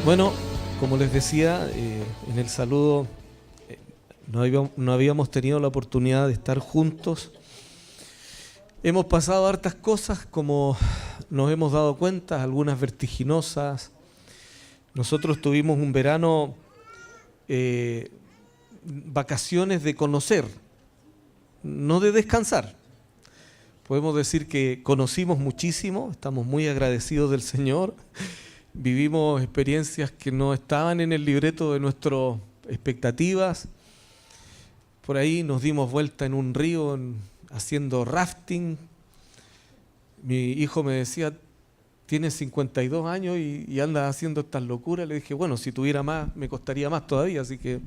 Bueno, como les decía, en el saludo no habíamos tenido la oportunidad de estar juntos. Hemos pasado hartas cosas, como nos hemos dado cuenta, algunas vertiginosas. Nosotros tuvimos un verano, vacaciones de conocer, no de descansar. Podemos decir que conocimos muchísimo, estamos muy agradecidos del Señor. Vivimos experiencias que no estaban en el libreto de nuestras expectativas. Por ahí nos dimos vuelta en un río haciendo rafting. Mi hijo me decía, tienes 52 años y andas haciendo estas locuras. Le dije, bueno, si tuviera más, me costaría más todavía. Así que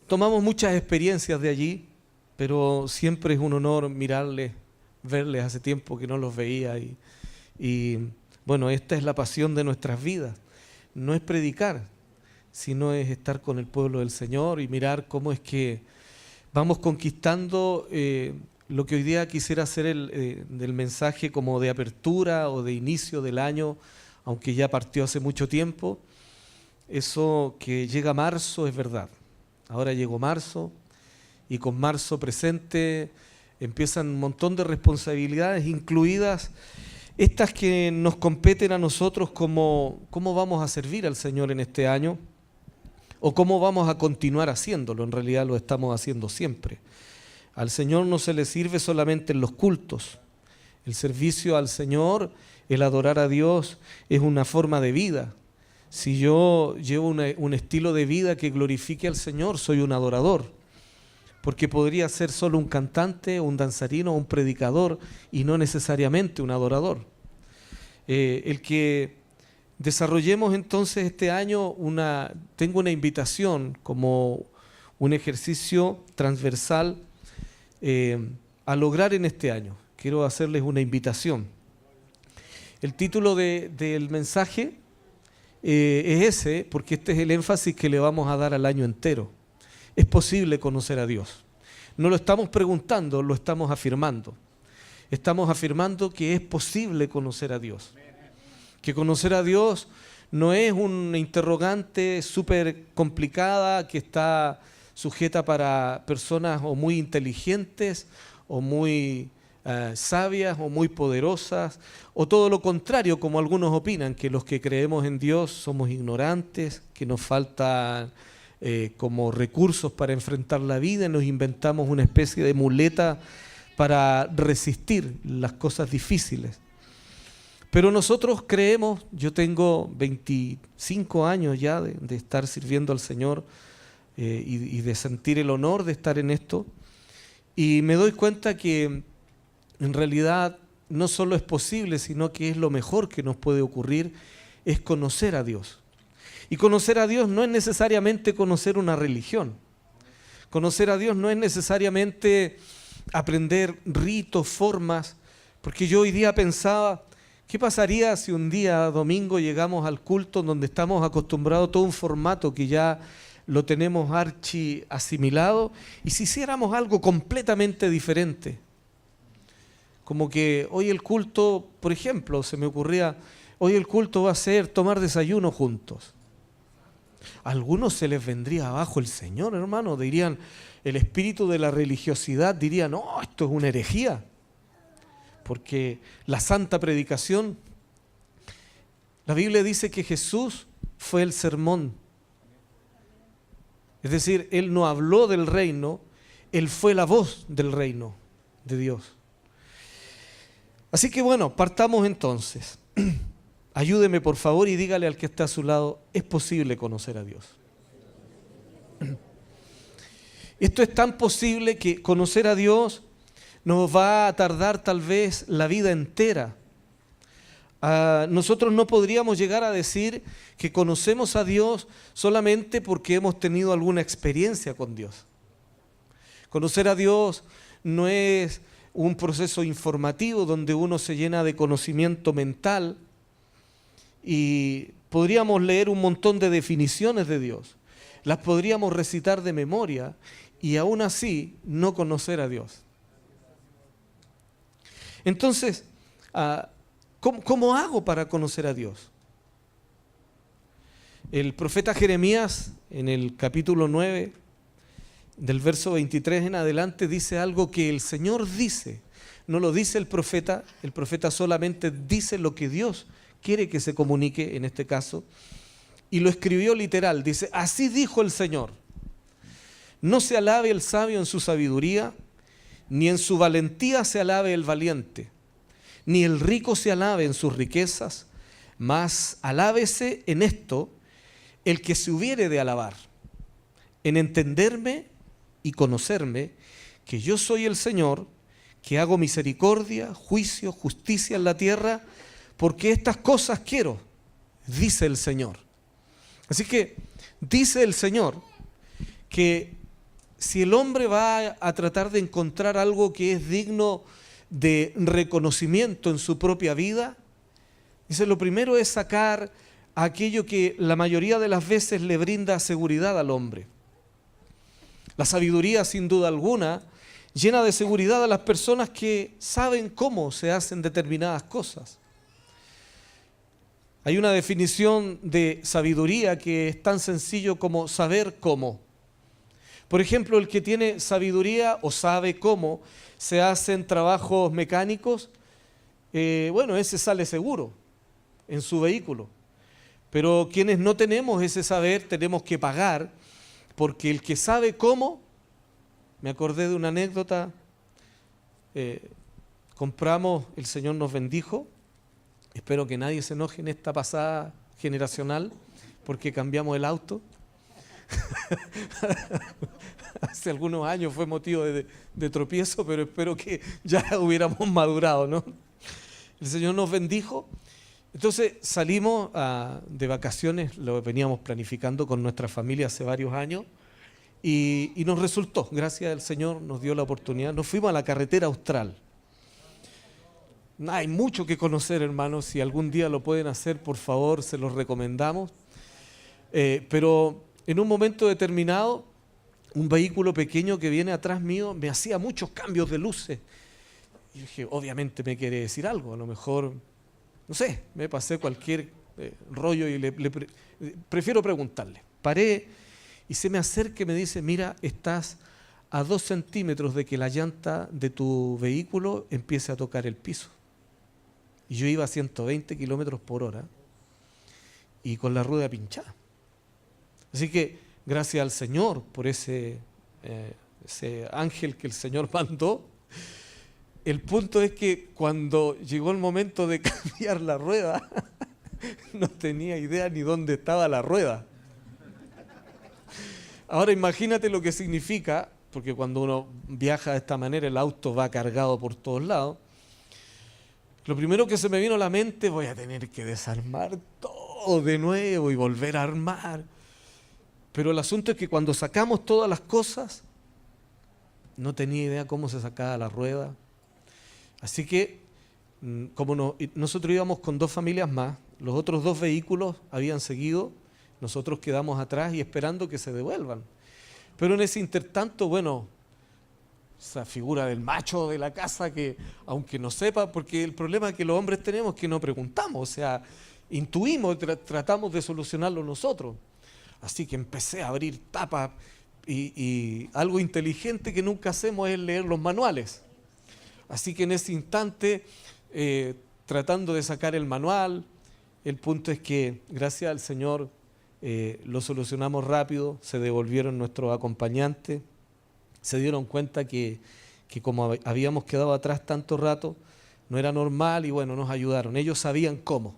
tomamos muchas experiencias de allí, pero siempre es un honor mirarles, verles. Hace tiempo que no los veía y bueno, esta es la pasión de nuestras vidas. No es predicar, sino es estar con el pueblo del Señor y mirar cómo es que vamos conquistando lo que hoy día quisiera hacer del mensaje como de apertura o de inicio del año, aunque ya partió hace mucho tiempo. Eso que llega marzo es verdad. Ahora llegó marzo y con marzo presente empiezan un montón de responsabilidades, incluidas estas que nos competen a nosotros, como cómo vamos a servir al Señor en este año o cómo vamos a continuar haciéndolo. En realidad lo estamos haciendo siempre. Al Señor no se le sirve solamente en los cultos. El servicio al Señor, el adorar a Dios, es una forma de vida. Si yo llevo un estilo de vida que glorifique al Señor, soy un adorador. Porque podría ser solo un cantante, un danzarino, un predicador y no necesariamente un adorador. El que desarrollemos entonces este año tengo una invitación como un ejercicio transversal a lograr en este año. Quiero hacerles una invitación. El título del mensaje es ese, porque este es el énfasis que le vamos a dar al año entero. Es posible conocer a Dios. No lo estamos preguntando, lo estamos afirmando. Estamos afirmando que es posible conocer a Dios. Que conocer a Dios no es una interrogante súper complicada que está sujeta para personas o muy inteligentes o muy sabias o muy poderosas, o todo lo contrario, como algunos opinan, que los que creemos en Dios somos ignorantes, que nos faltan como recursos para enfrentar la vida y nos inventamos una especie de muleta para resistir las cosas difíciles. Pero nosotros creemos, yo tengo 25 años ya de estar sirviendo al Señor y de sentir el honor de estar en esto, y me doy cuenta que en realidad no solo es posible, sino que es lo mejor que nos puede ocurrir, es conocer a Dios. Y conocer a Dios no es necesariamente conocer una religión. Conocer a Dios no es necesariamente aprender ritos, formas, porque yo hoy día pensaba, ¿qué pasaría si un día domingo llegamos al culto donde estamos acostumbrados a todo un formato que ya lo tenemos archi asimilado, y si hiciéramos algo completamente diferente? Como que hoy el culto, por ejemplo, se me ocurría, hoy el culto va a ser tomar desayuno juntos. A algunos se les vendría abajo el Señor, hermano, dirían, el espíritu de la religiosidad diría, no, esto es una herejía. Porque la santa predicación, la Biblia dice que Jesús fue el sermón. Es decir, Él no habló del reino, Él fue la voz del reino de Dios. Así que bueno, partamos entonces. Ayúdeme por favor y dígale al que está a su lado, es posible conocer a Dios. Esto es tan posible que conocer a Dios nos va a tardar tal vez la vida entera. Nosotros no podríamos llegar a decir que conocemos a Dios solamente porque hemos tenido alguna experiencia con Dios. Conocer a Dios no es un proceso informativo donde uno se llena de conocimiento mental y podríamos leer un montón de definiciones de Dios. Las podríamos recitar de memoria y aún así no conocer a Dios. Entonces, ¿Cómo hago para conocer a Dios? El profeta Jeremías, en el capítulo 9, del verso 23 en adelante, dice algo que el Señor dice. No lo dice el profeta solamente dice lo que Dios quiere que se comunique en este caso. Y lo escribió literal, dice: así dijo el Señor, no se alabe el sabio en su sabiduría, ni en su valentía se alabe el valiente, ni el rico se alabe en sus riquezas, mas alábese en esto el que se hubiere de alabar, en entenderme y conocerme, que yo soy el Señor, que hago misericordia, juicio, justicia en la tierra, porque estas cosas quiero, dice el Señor. Así que dice el Señor que si el hombre va a tratar de encontrar algo que es digno de reconocimiento en su propia vida, dice, lo primero es sacar aquello que la mayoría de las veces le brinda seguridad al hombre. La sabiduría, sin duda alguna, llena de seguridad a las personas que saben cómo se hacen determinadas cosas. Hay una definición de sabiduría que es tan sencillo como saber cómo. Por ejemplo, el que tiene sabiduría o sabe cómo se hacen trabajos mecánicos, ese sale seguro en su vehículo. Pero quienes no tenemos ese saber tenemos que pagar, porque el que sabe cómo, me acordé de una anécdota, compramos, el Señor nos bendijo, espero que nadie se enoje en esta pasada generacional, porque cambiamos el auto. Hace algunos años fue motivo de tropiezo, pero espero que ya hubiéramos madurado, ¿no? El Señor nos bendijo. Entonces salimos de vacaciones, lo veníamos planificando con nuestra familia hace varios años, y nos resultó, gracias al Señor nos dio la oportunidad. Nos fuimos a la carretera austral. Hay mucho que conocer, hermanos, si algún día lo pueden hacer, por favor, se los recomendamos. Pero en un momento determinado, un vehículo pequeño que viene atrás mío me hacía muchos cambios de luces. Y dije, obviamente me quiere decir algo, a lo mejor, no sé, me pasé cualquier rollo y prefiero preguntarle. Paré y se me acerca y me dice, mira, estás a 2 centímetros de que la llanta de tu vehículo empiece a tocar el piso. Y yo iba a 120 kilómetros por hora y con la rueda pinchada. Así que gracias al Señor por ese ángel que el Señor mandó. El punto es que cuando llegó el momento de cambiar la rueda, no tenía idea ni dónde estaba la rueda. Ahora imagínate lo que significa, porque cuando uno viaja de esta manera el auto va cargado por todos lados. Lo primero que se me vino a la mente, voy a tener que desarmar todo de nuevo y volver a armar. Pero el asunto es que cuando sacamos todas las cosas, no tenía idea cómo se sacaba la rueda. Así que, como nosotros íbamos con 2 familias más, los otros 2 vehículos habían seguido, nosotros quedamos atrás y esperando que se devuelvan. Pero en ese intertanto, esa figura del macho de la casa que, aunque no sepa, porque el problema que los hombres tenemos es que no preguntamos, o sea, intuimos, tratamos de solucionarlo nosotros. Así que empecé a abrir tapas y algo inteligente que nunca hacemos es leer los manuales. Así que en ese instante, tratando de sacar el manual, el punto es que gracias al Señor lo solucionamos rápido, se devolvieron nuestros acompañantes, se dieron cuenta que como habíamos quedado atrás tanto rato, no era normal y nos ayudaron. Ellos sabían cómo.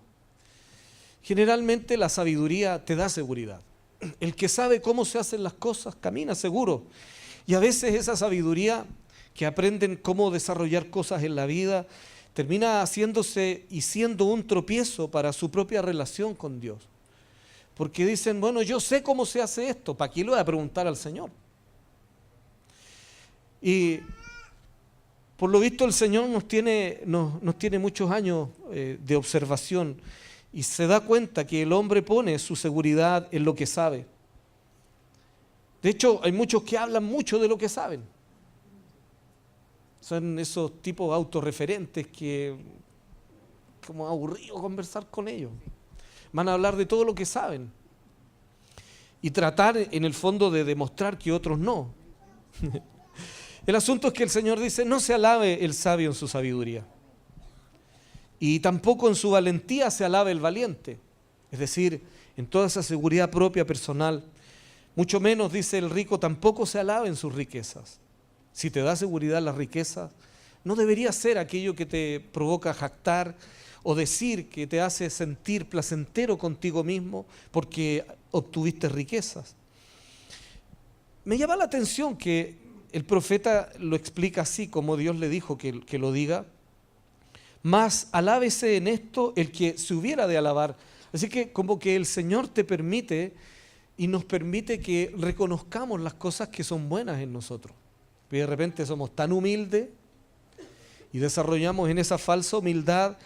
Generalmente la sabiduría te da seguridad. El que sabe cómo se hacen las cosas camina seguro. Y a veces esa sabiduría que aprenden cómo desarrollar cosas en la vida termina haciéndose y siendo un tropiezo para su propia relación con Dios. Porque dicen, yo sé cómo se hace esto, ¿para qué le voy a preguntar al Señor? Y por lo visto el Señor nos tiene muchos años de observación y se da cuenta que el hombre pone su seguridad en lo que sabe. De hecho, hay muchos que hablan mucho de lo que saben. Son esos tipos autorreferentes que como aburrido conversar con ellos. Van a hablar de todo lo que saben y tratar en el fondo de demostrar que otros no. El asunto es que el Señor dice, no se alabe el sabio en su sabiduría y tampoco en su valentía se alabe el valiente. Es decir, en toda esa seguridad propia personal, mucho menos, dice el rico, tampoco se alabe en sus riquezas. Si te da seguridad la riqueza, no debería ser aquello que te provoca jactar o decir que te hace sentir placentero contigo mismo porque obtuviste riquezas. Me llama la atención que el profeta lo explica así, como Dios le dijo que lo diga. Mas alábese en esto el que se hubiera de alabar. Así que como que el Señor te permite y nos permite que reconozcamos las cosas que son buenas en nosotros. Y de repente somos tan humildes y desarrollamos en esa falsa humildad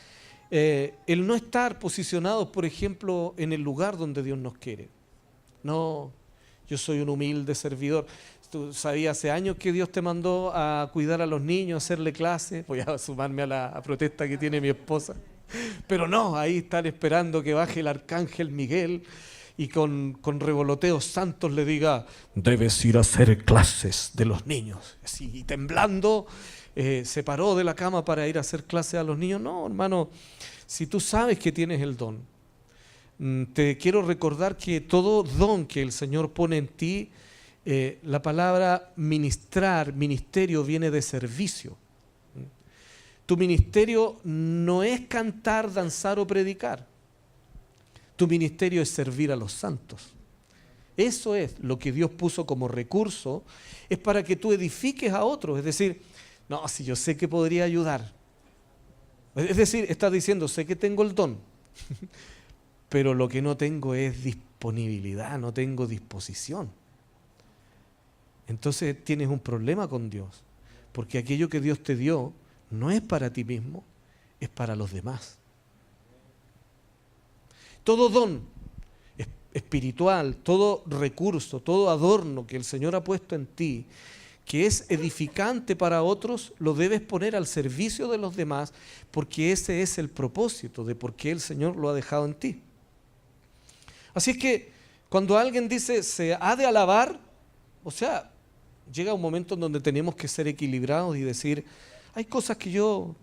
el no estar posicionados, por ejemplo, en el lugar donde Dios nos quiere. No, yo soy un humilde servidor. Tú sabías hace años que Dios te mandó a cuidar a los niños, a hacerle clases. Voy a sumarme a la protesta que tiene mi esposa. Pero no, ahí están esperando que baje el arcángel Miguel y con revoloteos santos le diga, debes ir a hacer clases de los niños. Así, y temblando, se paró de la cama para ir a hacer clases a los niños. No, hermano, si tú sabes que tienes el don, te quiero recordar que todo don que el Señor pone en ti, la palabra ministrar, ministerio, viene de servicio. Tu ministerio no es cantar, danzar o predicar. Tu ministerio es servir a los santos. Eso es lo que Dios puso como recurso, es para que tú edifiques a otros. Es decir, no, si yo sé que podría ayudar. Es decir, estás diciendo, sé que tengo el don, pero lo que no tengo es disponibilidad, no tengo disposición. Entonces tienes un problema con Dios, porque aquello que Dios te dio no es para ti mismo, es para los demás. Todo don espiritual, todo recurso, todo adorno que el Señor ha puesto en ti, que es edificante para otros, lo debes poner al servicio de los demás, porque ese es el propósito de por qué el Señor lo ha dejado en ti. Así es que cuando alguien dice se ha de alabar, o sea, llega un momento en donde tenemos que ser equilibrados y decir, hay cosas que yo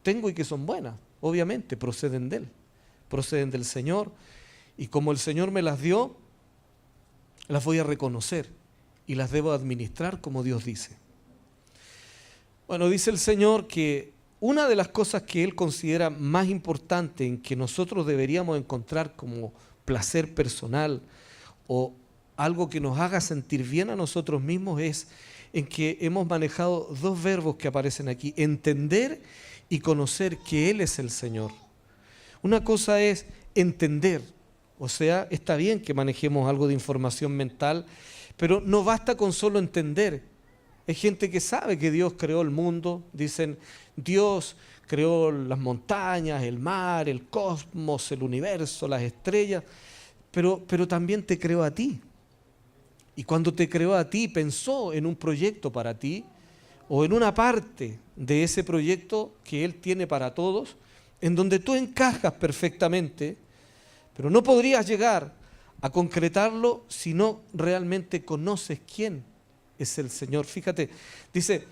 tengo y que son buenas, obviamente, proceden de Él, proceden del Señor, y como el Señor me las dio, las voy a reconocer y las debo administrar como Dios dice. Bueno, dice el Señor que una de las cosas que Él considera más importante en que nosotros deberíamos encontrar como placer personal o algo que nos haga sentir bien a nosotros mismos es en que hemos manejado dos verbos que aparecen aquí, entender y conocer que Él es el Señor. Una cosa es entender, o sea, está bien que manejemos algo de información mental, pero no basta con solo entender. Hay gente que sabe que Dios creó el mundo, dicen, Dios creó las montañas, el mar, el cosmos, el universo, las estrellas, pero también te creó a ti. Y cuando te creó a ti, pensó en un proyecto para ti o en una parte de ese proyecto que Él tiene para todos, en donde tú encajas perfectamente, pero no podrías llegar a concretarlo si no realmente conoces quién es el Señor. Fíjate, dice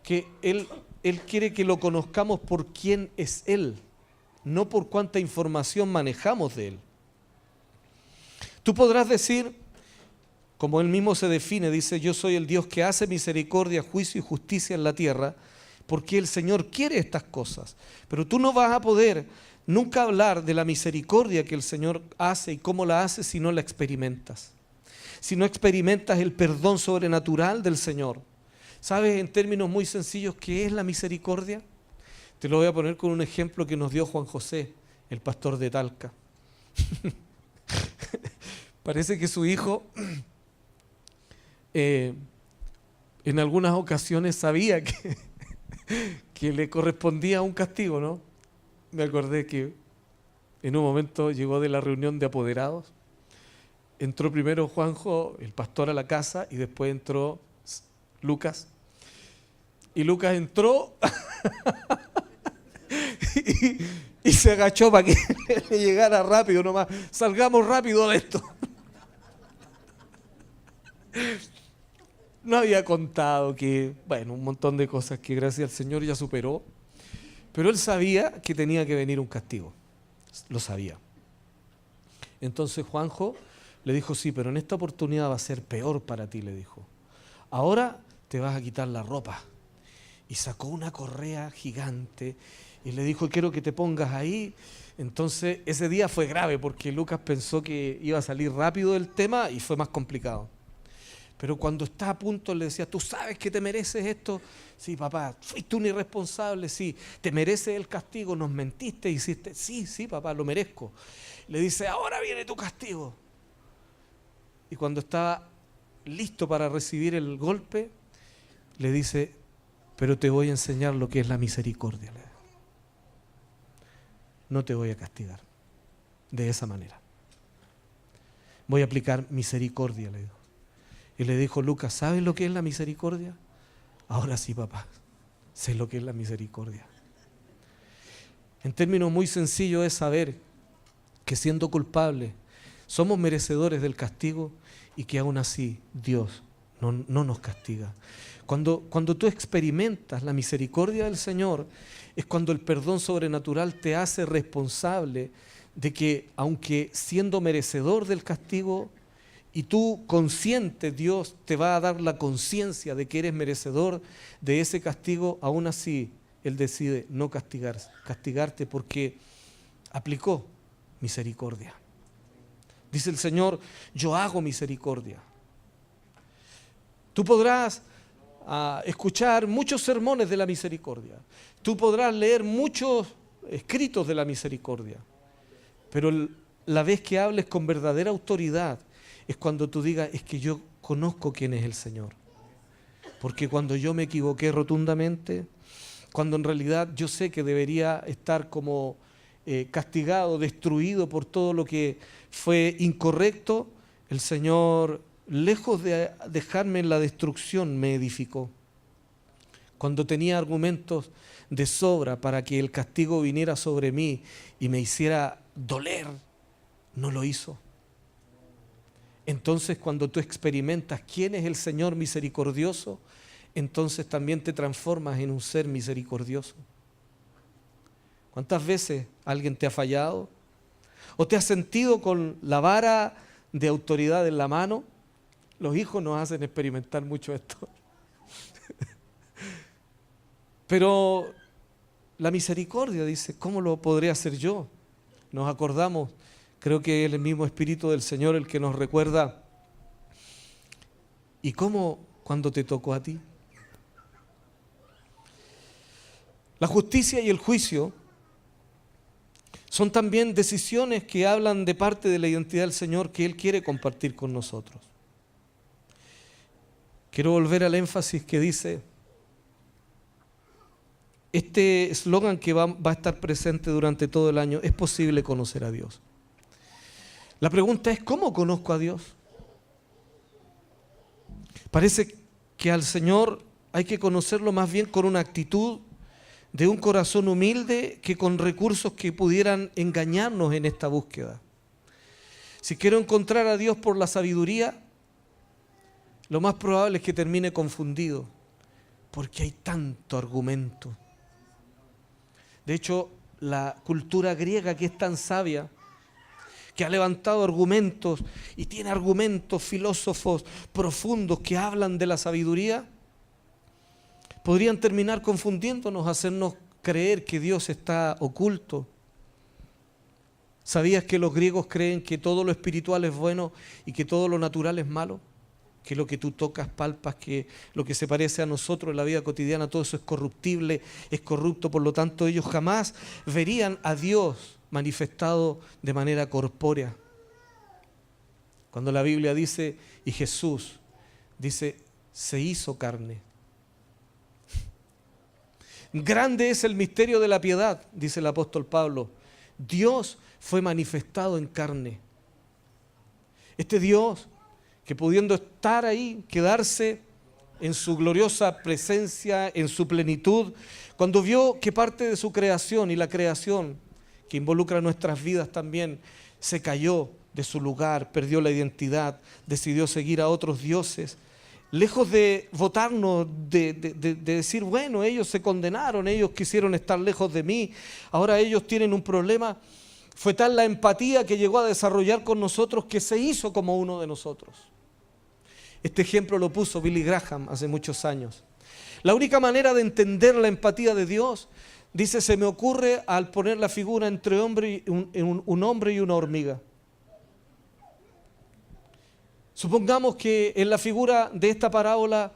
que Él quiere que lo conozcamos por quién es Él, no por cuánta información manejamos de Él. Tú podrás decir, como Él mismo se define, dice, yo soy el Dios que hace misericordia, juicio y justicia en la tierra, porque el Señor quiere estas cosas. Pero tú no vas a poder nunca hablar de la misericordia que el Señor hace y cómo la hace si no la experimentas. Si no experimentas el perdón sobrenatural del Señor. ¿Sabes en términos muy sencillos qué es la misericordia? Te lo voy a poner con un ejemplo que nos dio Juan José, el pastor de Talca. Parece que su hijo en algunas ocasiones sabía que le correspondía un castigo, ¿no? Me acordé que en un momento llegó de la reunión de apoderados, entró primero Juanjo, el pastor, a la casa y después entró Lucas. Y Lucas entró Y se agachó para que le llegara rápido nomás. Salgamos rápido de esto. No había contado que, bueno, un montón de cosas que gracias al Señor ya superó. Pero él sabía que tenía que venir un castigo. Lo sabía. Entonces Juanjo le dijo, sí, pero en esta oportunidad va a ser peor para ti, le dijo. Ahora te vas a quitar la ropa. Y sacó una correa gigante y le dijo, quiero que te pongas ahí. Entonces ese día fue grave porque Lucas pensó que iba a salir rápido del tema y fue más complicado. Pero cuando está a punto le decía, ¿tú sabes que te mereces esto? Sí, papá, fuiste un irresponsable, sí. ¿Te mereces el castigo? ¿Nos mentiste? ¿Hiciste? Sí, sí, papá, lo merezco. Le dice, ahora viene tu castigo. Y cuando estaba listo para recibir el golpe, le dice, pero te voy a enseñar lo que es la misericordia. No te voy a castigar de esa manera. Voy a aplicar misericordia, le dijo. Y le dijo Lucas, ¿sabes lo que es la misericordia? Ahora sí, papá, sé lo que es la misericordia. En términos muy sencillos es saber que siendo culpables somos merecedores del castigo y que aún así Dios no nos castiga. Cuando tú experimentas la misericordia del Señor, es cuando el perdón sobrenatural te hace responsable de que, aunque siendo merecedor del castigo, y tú consciente, Dios te va a dar la conciencia de que eres merecedor de ese castigo, aún así Él decide no castigarte porque aplicó misericordia. Dice el Señor, yo hago misericordia. Tú podrás escuchar muchos sermones de la misericordia. Tú podrás leer muchos escritos de la misericordia. Pero la vez que hables con verdadera autoridad es cuando tú digas, es que yo conozco quién es el Señor. Porque cuando yo me equivoqué rotundamente, cuando en realidad yo sé que debería estar como castigado, destruido por todo lo que fue incorrecto, el Señor, lejos de dejarme en la destrucción, me edificó. Cuando tenía argumentos de sobra para que el castigo viniera sobre mí y me hiciera doler, no lo hizo. Entonces, cuando tú experimentas quién es el Señor misericordioso, entonces también te transformas en un ser misericordioso. ¿Cuántas veces alguien te ha fallado? ¿O te has sentido con la vara de autoridad en la mano? Los hijos nos hacen experimentar mucho esto. Pero la misericordia dice, ¿cómo lo podría hacer yo? Nos acordamos, creo que es el mismo Espíritu del Señor el que nos recuerda. ¿Y cómo cuando te tocó a ti? La justicia y el juicio son también decisiones que hablan de parte de la identidad del Señor que Él quiere compartir con nosotros. Quiero volver al énfasis que dice, este eslogan que va a estar presente durante todo el año, es posible conocer a Dios. La pregunta es, ¿cómo conozco a Dios? Parece que al Señor hay que conocerlo más bien con una actitud de un corazón humilde que con recursos que pudieran engañarnos en esta búsqueda. Si quiero encontrar a Dios por la sabiduría, lo más probable es que termine confundido, porque hay tanto argumento. De hecho, la cultura griega, que es tan sabia, que ha levantado argumentos y tiene argumentos, filósofos profundos que hablan de la sabiduría, podrían terminar confundiéndonos, hacernos creer que Dios está oculto. ¿Sabías que los griegos creen que todo lo espiritual es bueno y que todo lo natural es malo? Que lo que tú tocas, palpas, que lo que se parece a nosotros en la vida cotidiana, todo eso es corruptible, es corrupto, por lo tanto ellos jamás verían a Dios manifestado de manera corpórea. Cuando la Biblia dice, y Jesús dice, se hizo carne. Grande es el misterio de la piedad, dice el apóstol Pablo. Dios fue manifestado en carne. Este Dios que pudiendo estar ahí, quedarse en su gloriosa presencia, en su plenitud, cuando vio que parte de su creación y la creación que involucra nuestras vidas también, se cayó de su lugar, perdió la identidad, decidió seguir a otros dioses. Lejos de votarnos, de decir, bueno, ellos se condenaron, ellos quisieron estar lejos de mí, ahora ellos tienen un problema. Fue tal la empatía que llegó a desarrollar con nosotros que se hizo como uno de nosotros. Este ejemplo lo puso Billy Graham hace muchos años. La única manera de entender la empatía de Dios, dice, se me ocurre al poner la figura entre un hombre y una hormiga. Supongamos que en la figura de esta parábola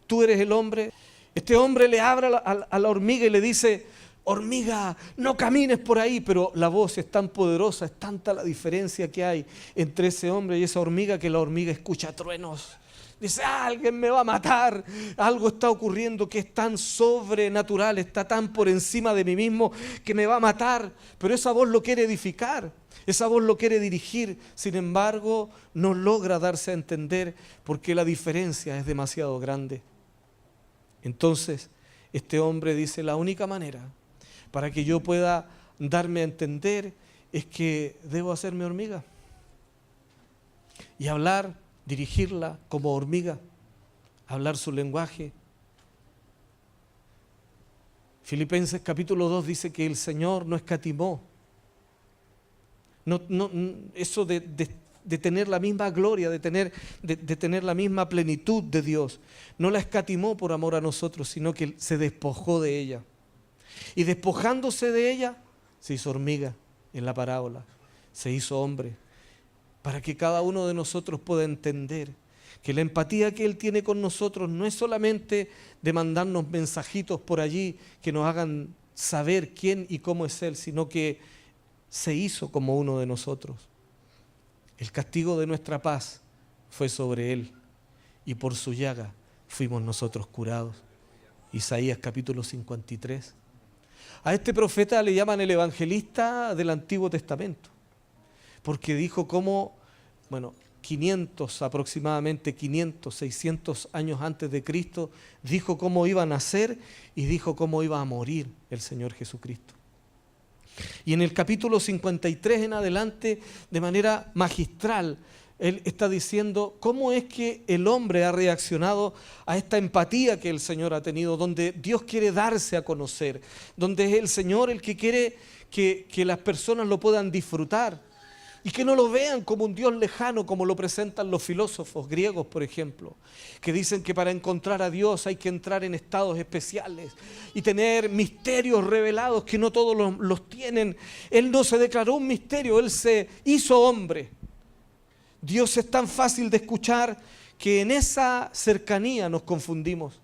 tú eres el hombre. Este hombre le habla a la hormiga y le dice, hormiga, no camines por ahí. Pero la voz es tan poderosa, es tanta la diferencia que hay entre ese hombre y esa hormiga que la hormiga escucha truenos. Dice, alguien me va a matar, algo está ocurriendo que es tan sobrenatural, está tan por encima de mí mismo que me va a matar. Pero esa voz lo quiere edificar, esa voz lo quiere dirigir, sin embargo no logra darse a entender porque la diferencia es demasiado grande. Entonces este hombre dice, la única manera para que yo pueda darme a entender es que debo hacerme hormiga y hablar, dirigirla como hormiga, hablar su lenguaje. Filipenses capítulo 2 dice que el Señor no escatimó. Eso de tener la misma gloria, de tener la misma plenitud de Dios, no la escatimó por amor a nosotros, sino que se despojó de ella. Y despojándose de ella, se hizo hormiga en la parábola, se hizo hombre, para que cada uno de nosotros pueda entender que la empatía que Él tiene con nosotros no es solamente de mandarnos mensajitos por allí que nos hagan saber quién y cómo es Él, sino que se hizo como uno de nosotros. El castigo de nuestra paz fue sobre Él y por su llaga fuimos nosotros curados. Isaías capítulo 53. A este profeta le llaman el evangelista del Antiguo Testamento, porque dijo cómo, 500, 600 años antes de Cristo, dijo cómo iba a nacer y dijo cómo iba a morir el Señor Jesucristo. Y en el capítulo 53 en adelante, de manera magistral, él está diciendo cómo es que el hombre ha reaccionado a esta empatía que el Señor ha tenido, donde Dios quiere darse a conocer, donde es el Señor el que quiere que las personas lo puedan disfrutar y que no lo vean como un Dios lejano, como lo presentan los filósofos griegos, por ejemplo, que dicen que para encontrar a Dios hay que entrar en estados especiales y tener misterios revelados que no todos los tienen. Él no se declaró un misterio, Él se hizo hombre. Dios es tan fácil de escuchar que en esa cercanía nos confundimos.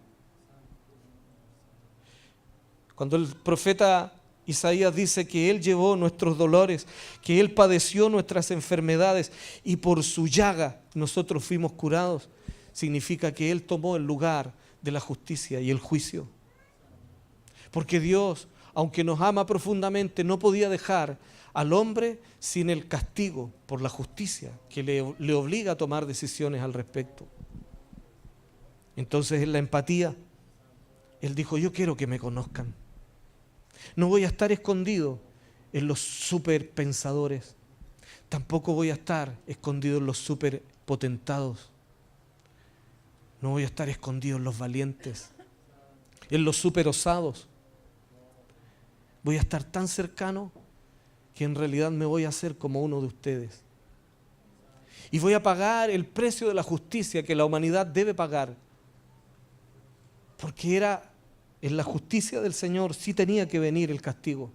Cuando el profeta Isaías dice que Él llevó nuestros dolores, que Él padeció nuestras enfermedades y por su llaga nosotros fuimos curados, significa que Él tomó el lugar de la justicia y el juicio. Porque Dios, aunque nos ama profundamente, no podía dejar al hombre sin el castigo por la justicia que le obliga a tomar decisiones al respecto. Entonces en la empatía, Él dijo, yo quiero que me conozcan. No voy a estar escondido en los superpensadores, tampoco voy a estar escondido en los superpotentados, no voy a estar escondido en los valientes, en los superosados. Voy a estar tan cercano que en realidad me voy a hacer como uno de ustedes. Y voy a pagar el precio de la justicia que la humanidad debe pagar. Porque en la justicia del Señor sí tenía que venir el castigo.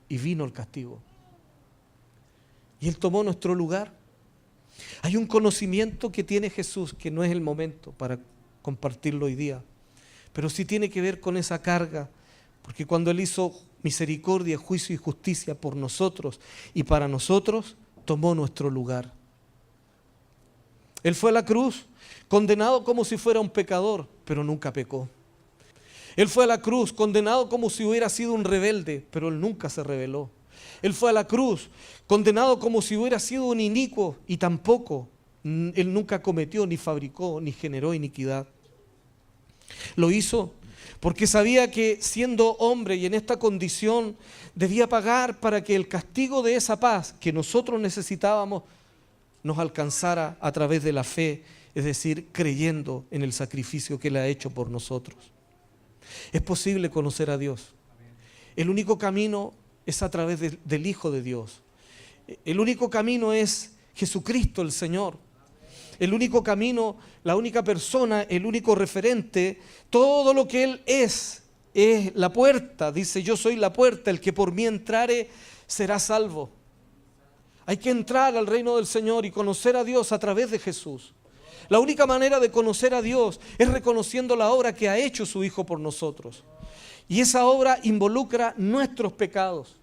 Y vino el castigo. Y Él tomó nuestro lugar. Hay un conocimiento que tiene Jesús que no es el momento para compartirlo hoy día. Pero sí tiene que ver con esa carga. Porque cuando Él hizo misericordia, juicio y justicia por nosotros y para nosotros, tomó nuestro lugar. Él fue a la cruz, condenado como si fuera un pecador, pero nunca pecó. Él fue a la cruz, condenado como si hubiera sido un rebelde, pero Él nunca se rebeló. Él fue a la cruz, condenado como si hubiera sido un inicuo, y tampoco, Él nunca cometió, ni fabricó, ni generó iniquidad. Lo hizo porque sabía que siendo hombre y en esta condición debía pagar para que el castigo de esa paz que nosotros necesitábamos nos alcanzara a través de la fe, es decir, creyendo en el sacrificio que Él ha hecho por nosotros. Es posible conocer a Dios. El único camino es a través del Hijo de Dios. El único camino es Jesucristo el Señor. El único camino, la única persona, el único referente, todo lo que Él es la puerta. Dice, yo soy la puerta, el que por mí entrare será salvo. Hay que entrar al reino del Señor y conocer a Dios a través de Jesús. La única manera de conocer a Dios es reconociendo la obra que ha hecho su Hijo por nosotros. Y esa obra involucra nuestros pecados.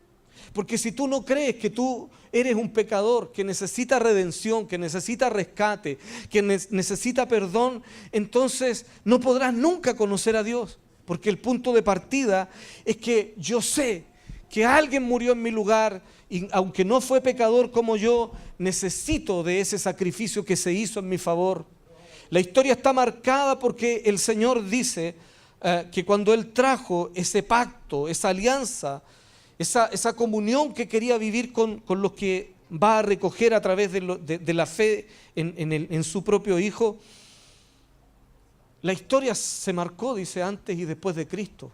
Porque si tú no crees que tú eres un pecador que necesita redención, que necesita rescate, que necesita perdón, entonces no podrás nunca conocer a Dios. Porque el punto de partida es que yo sé que alguien murió en mi lugar y aunque no fue pecador como yo, necesito de ese sacrificio que se hizo en mi favor. La historia está marcada porque el Señor dice que cuando Él trajo ese pacto, esa alianza, esa comunión que quería vivir con los que va a recoger a través de la fe en su propio Hijo, la historia se marcó, dice, antes y después de Cristo.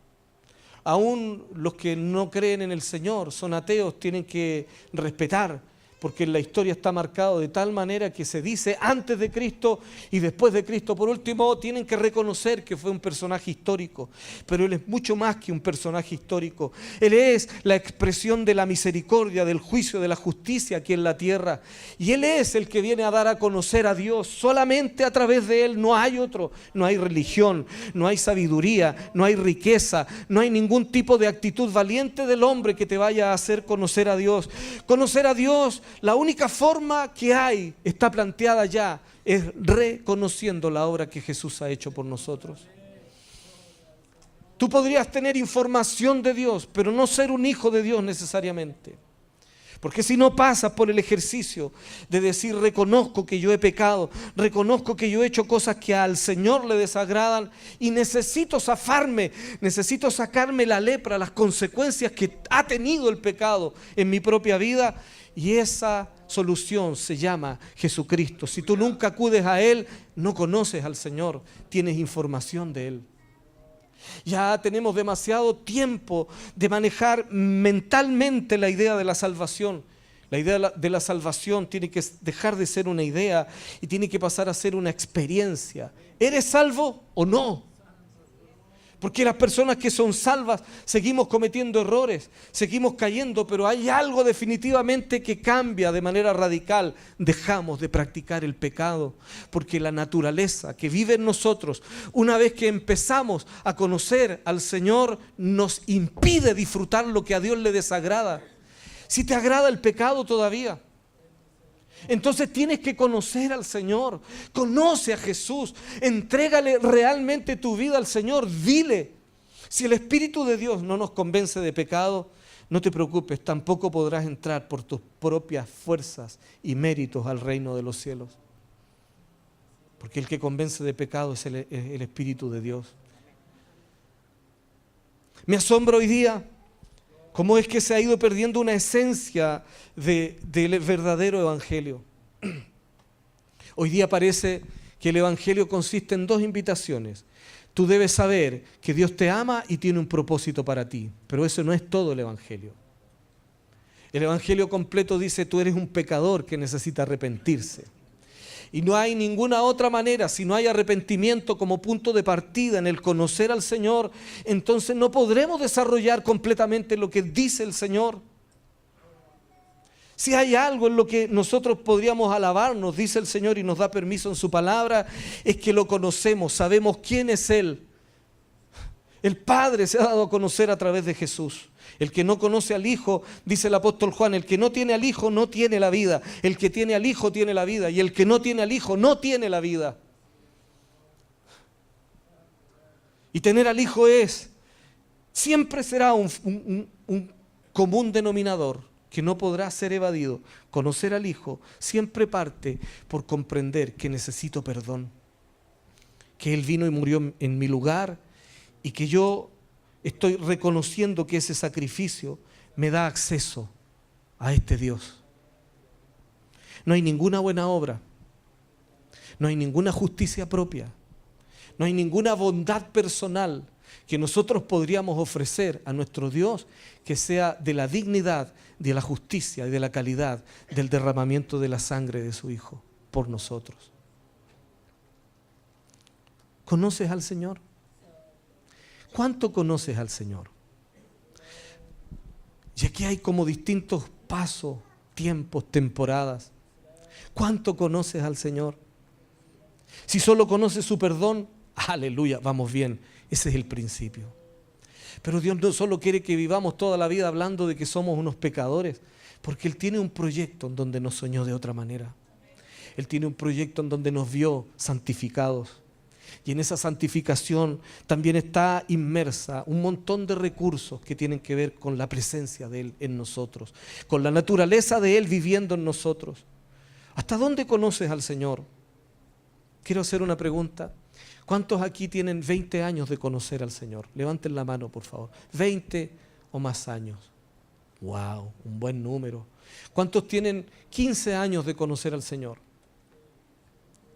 Aún los que no creen en el Señor, son ateos, tienen que respetar, porque la historia está marcada de tal manera que se dice antes de Cristo y después de Cristo. Por último, tienen que reconocer que fue un personaje histórico, pero Él es mucho más que un personaje histórico. Él es la expresión de la misericordia, del juicio, de la justicia aquí en la tierra. Y Él es el que viene a dar a conocer a Dios. Solamente a través de Él, no hay otro. No hay religión, no hay sabiduría, no hay riqueza, no hay ningún tipo de actitud valiente del hombre que te vaya a hacer conocer a Dios. Conocer a Dios, la única forma que hay, está planteada ya, es reconociendo la obra que Jesús ha hecho por nosotros. Tú podrías tener información de Dios, pero no ser un hijo de Dios necesariamente. Porque si no pasas por el ejercicio de decir, reconozco que yo he pecado, reconozco que yo he hecho cosas que al Señor le desagradan y necesito zafarme, necesito sacarme la lepra, las consecuencias que ha tenido el pecado en mi propia vida. Y esa solución se llama Jesucristo. Si tú nunca acudes a Él, no conoces al Señor, tienes información de Él. Ya tenemos demasiado tiempo de manejar mentalmente la idea de la salvación. La idea de la salvación tiene que dejar de ser una idea y tiene que pasar a ser una experiencia. ¿Eres salvo o no? Porque las personas que son salvas seguimos cometiendo errores, seguimos cayendo, pero hay algo definitivamente que cambia de manera radical. Dejamos de practicar el pecado, porque la naturaleza que vive en nosotros, una vez que empezamos a conocer al Señor, nos impide disfrutar lo que a Dios le desagrada. Si te agrada el pecado todavía, entonces tienes que conocer al Señor. Conoce a Jesús, entrégale realmente tu vida al Señor, dile. Si el Espíritu de Dios no nos convence de pecado, no te preocupes, tampoco podrás entrar por tus propias fuerzas y méritos al reino de los cielos. Porque el que convence de pecado es el Espíritu de Dios. Me asombra hoy día cómo es que se ha ido perdiendo una esencia del verdadero evangelio. Hoy día parece que el evangelio consiste en dos invitaciones. Tú debes saber que Dios te ama y tiene un propósito para ti, pero eso no es todo el evangelio. El evangelio completo dice, tú eres un pecador que necesita arrepentirse. Y no hay ninguna otra manera, si no hay arrepentimiento como punto de partida en el conocer al Señor, entonces no podremos desarrollar completamente lo que dice el Señor. Si hay algo en lo que nosotros podríamos alabarnos, dice el Señor y nos da permiso en su palabra, es que lo conocemos, sabemos quién es Él. El Padre se ha dado a conocer a través de Jesús. El que no conoce al Hijo, dice el apóstol Juan, el que no tiene al Hijo no tiene la vida. El que tiene al Hijo tiene la vida. Y el que no tiene al Hijo no tiene la vida. Y tener al Hijo siempre será un común denominador que no podrá ser evadido. Conocer al Hijo siempre parte por comprender que necesito perdón. Que Él vino y murió en mi lugar, y que yo estoy reconociendo que ese sacrificio me da acceso a este Dios. No hay ninguna buena obra, no hay ninguna justicia propia, no hay ninguna bondad personal que nosotros podríamos ofrecer a nuestro Dios que sea de la dignidad, de la justicia y de la calidad del derramamiento de la sangre de su Hijo por nosotros. ¿Conoces al Señor? ¿Cuánto conoces al Señor? Y aquí hay como distintos pasos, tiempos, temporadas. ¿Cuánto conoces al Señor? Si solo conoces su perdón, aleluya, vamos bien. Ese es el principio. Pero Dios no solo quiere que vivamos toda la vida hablando de que somos unos pecadores, porque Él tiene un proyecto en donde nos soñó de otra manera. Él tiene un proyecto en donde nos vio santificados. Y en esa santificación también está inmersa un montón de recursos que tienen que ver con la presencia de Él en nosotros, con la naturaleza de Él viviendo en nosotros. ¿Hasta dónde conoces al Señor? Quiero hacer una pregunta. ¿Cuántos aquí tienen 20 años de conocer al Señor? Levanten la mano, por favor. 20 o más años. ¡Wow! Un buen número. ¿Cuántos tienen 15 años de conocer al Señor?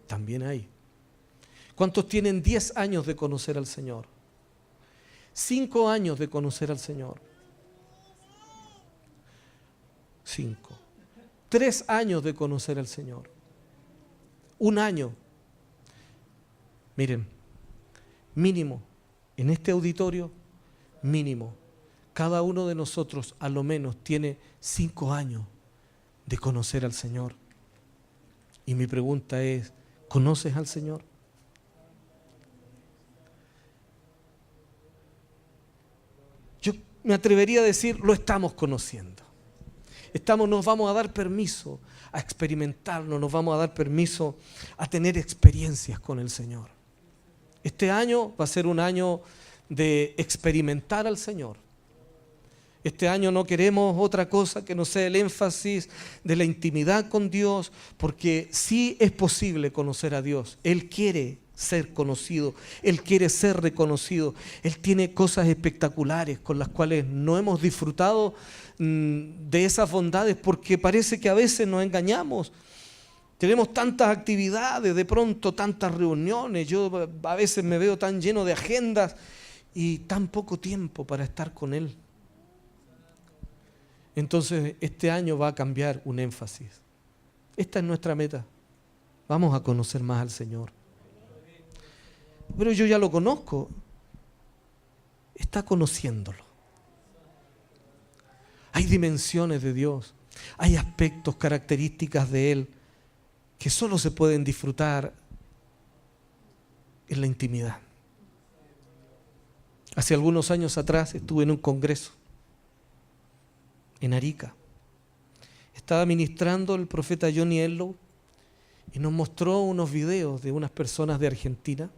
También hay. ¿Cuántos tienen 10 años de conocer al Señor? 5 años de conocer al Señor. 5. 3 años de conocer al Señor. 1 año. Miren, mínimo, en este auditorio, mínimo, cada uno de nosotros a lo menos tiene 5 años de conocer al Señor. Y mi pregunta es, ¿conoces al Señor? Yo me atrevería a decir, lo estamos conociendo. Nos vamos a dar permiso a experimentarlo, nos vamos a dar permiso a tener experiencias con el Señor. Este año va a ser un año de experimentar al Señor. Este año no queremos otra cosa que no sea el énfasis de la intimidad con Dios, porque sí es posible conocer a Dios. Él quiere ser conocido, Él quiere ser reconocido. Él tiene cosas espectaculares con las cuales no hemos disfrutado de esas bondades porque parece que a veces nos engañamos. Tenemos tantas actividades, de pronto tantas reuniones, yo a veces me veo tan lleno de agendas y tan poco tiempo para estar con Él. Entonces este año va a cambiar un énfasis. Esta es nuestra meta. Vamos a conocer más al Señor. Pero yo ya lo conozco. Está conociéndolo. Hay dimensiones de Dios, hay aspectos, características de Él que solo se pueden disfrutar en la intimidad. Hace algunos años atrás estuve en un congreso en Arica. Estaba ministrando el profeta Johnny Ellow y nos mostró unos videos de unas personas de Argentina.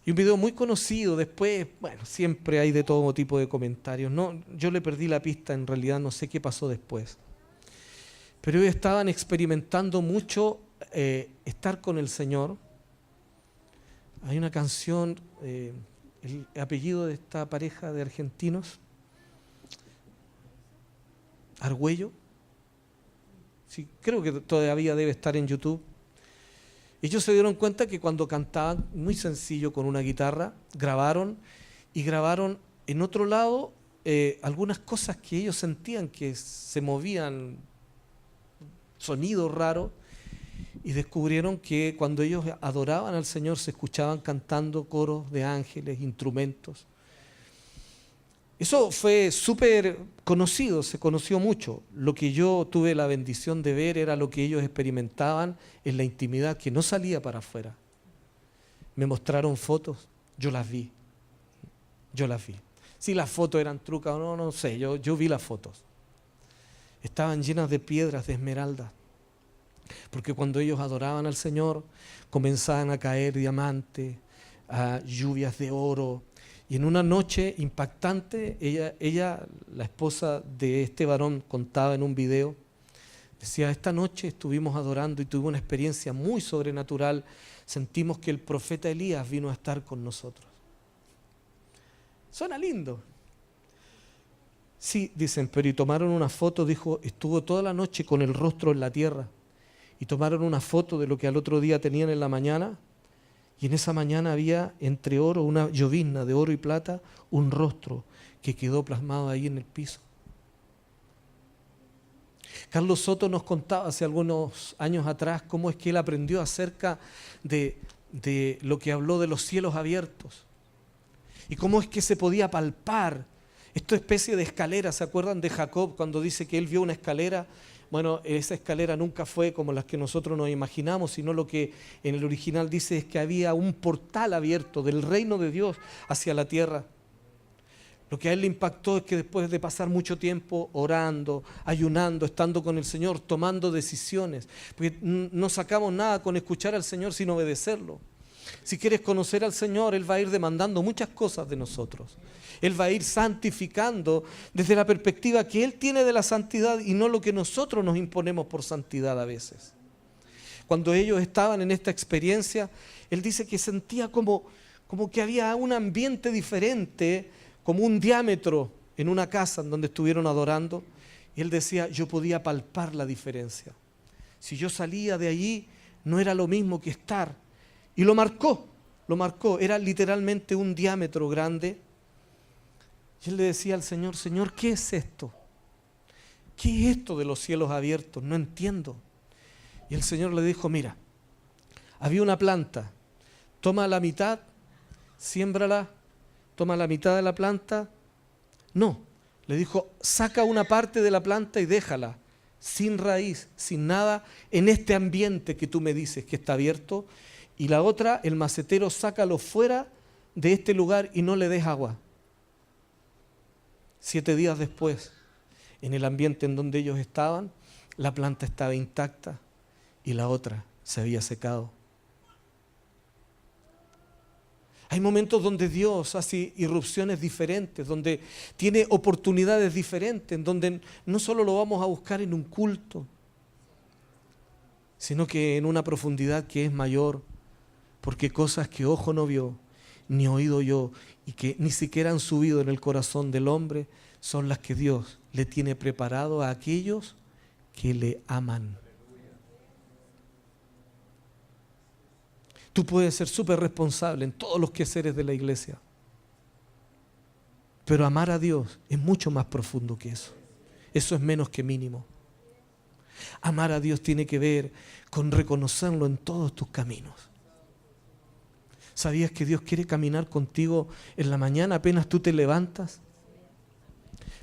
Y un video muy conocido. Después, bueno, siempre hay de todo tipo de comentarios. No, yo le perdí la pista, en realidad no sé qué pasó después. Pero ellos estaban experimentando mucho estar con el Señor. Hay una canción, el apellido de esta pareja de argentinos, Argüello. Sí, creo que todavía debe estar en YouTube. Ellos se dieron cuenta que cuando cantaban, muy sencillo, con una guitarra, grabaron en otro lado algunas cosas que ellos sentían que se movían, sonidos raros, y descubrieron que cuando ellos adoraban al Señor se escuchaban cantando coros de ángeles, instrumentos. Eso fue súper conocido, se conoció mucho. Lo que yo tuve la bendición de ver era lo que ellos experimentaban en la intimidad, que no salía para afuera. Me mostraron fotos, yo las vi. Si las fotos eran trucas o no, no sé, yo vi las fotos. Estaban llenas de piedras, de esmeraldas. Porque cuando ellos adoraban al Señor, comenzaban a caer diamantes, lluvias de oro. Y en una noche impactante, ella, la esposa de este varón, contaba en un video, decía, esta noche estuvimos adorando y tuvimos una experiencia muy sobrenatural. Sentimos que el profeta Elías vino a estar con nosotros. Suena lindo. Sí, dicen, pero y tomaron una foto, dijo, estuvo toda la noche con el rostro en la tierra. Y tomaron una foto de lo que al otro día tenían en la mañana. Y en esa mañana había entre oro, una llovizna de oro y plata, un rostro que quedó plasmado ahí en el piso. Carlos Soto nos contaba hace algunos años atrás cómo es que él aprendió acerca de lo que habló de los cielos abiertos. Y cómo es que se podía palpar esta especie de escalera. ¿Se acuerdan de Jacob cuando dice que él vio una escalera? Bueno, esa escalera nunca fue como las que nosotros nos imaginamos, sino lo que en el original dice es que había un portal abierto del reino de Dios hacia la tierra. Lo que a él le impactó es que después de pasar mucho tiempo orando, ayunando, estando con el Señor, tomando decisiones, porque no sacamos nada con escuchar al Señor sin obedecerlo. Si quieres conocer al Señor, Él va a ir demandando muchas cosas de nosotros. Él va a ir santificando desde la perspectiva que Él tiene de la santidad y no lo que nosotros nos imponemos por santidad a veces. Cuando ellos estaban en esta experiencia, Él dice que sentía como que había un ambiente diferente, como un diámetro en una casa en donde estuvieron adorando. Y Él decía, yo podía palpar la diferencia. Si yo salía de allí, no era lo mismo que estar. Y lo marcó, era literalmente un diámetro grande. Y él le decía al Señor, Señor, ¿qué es esto? ¿Qué es esto de los cielos abiertos? No entiendo. Y el Señor le dijo, mira, había una planta, toma la mitad, siémbrala, toma la mitad de la planta. No, le dijo, saca una parte de la planta y déjala, sin raíz, sin nada, en este ambiente que tú me dices que está abierto. Y la otra, el macetero, sácalo fuera de este lugar y no le des agua. 7 días después, en el ambiente en donde ellos estaban, la planta estaba intacta y la otra se había secado. Hay momentos donde Dios hace irrupciones diferentes, donde tiene oportunidades diferentes, en donde no solo lo vamos a buscar en un culto, sino que en una profundidad que es mayor, porque cosas que ojo no vio, ni oído oyó, y que ni siquiera han subido en el corazón del hombre, son las que Dios le tiene preparado a aquellos que le aman. Tú puedes ser súper responsable en todos los quehaceres de la iglesia, pero amar a Dios es mucho más profundo que eso. Eso es menos que mínimo. Amar a Dios tiene que ver con reconocerlo en todos tus caminos. ¿Sabías que Dios quiere caminar contigo en la mañana apenas tú te levantas?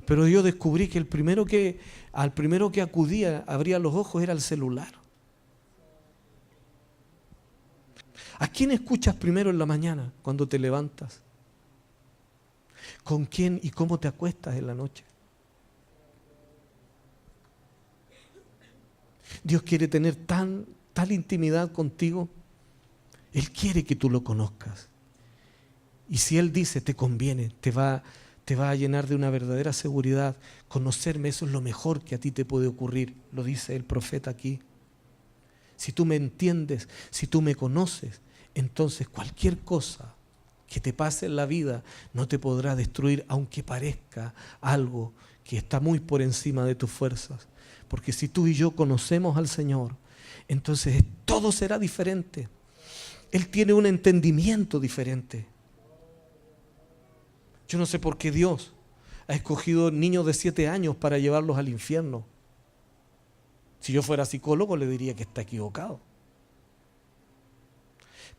Pero yo descubrí que al primero que acudía, abría los ojos, era el celular. ¿A quién escuchas primero en la mañana cuando te levantas? ¿Con quién y cómo te acuestas en la noche? Dios quiere tener tal intimidad contigo. Él quiere que tú lo conozcas. Y si Él dice, te conviene, te va a llenar de una verdadera seguridad. Conocerme, eso es lo mejor que a ti te puede ocurrir, lo dice el profeta aquí. Si tú me entiendes, si tú me conoces, entonces cualquier cosa que te pase en la vida no te podrá destruir, aunque parezca algo que está muy por encima de tus fuerzas. Porque si tú y yo conocemos al Señor, entonces todo será diferente. Él tiene un entendimiento diferente. Yo no sé por qué Dios ha escogido niños de 7 años para llevarlos al infierno. Si yo fuera psicólogo le diría que está equivocado.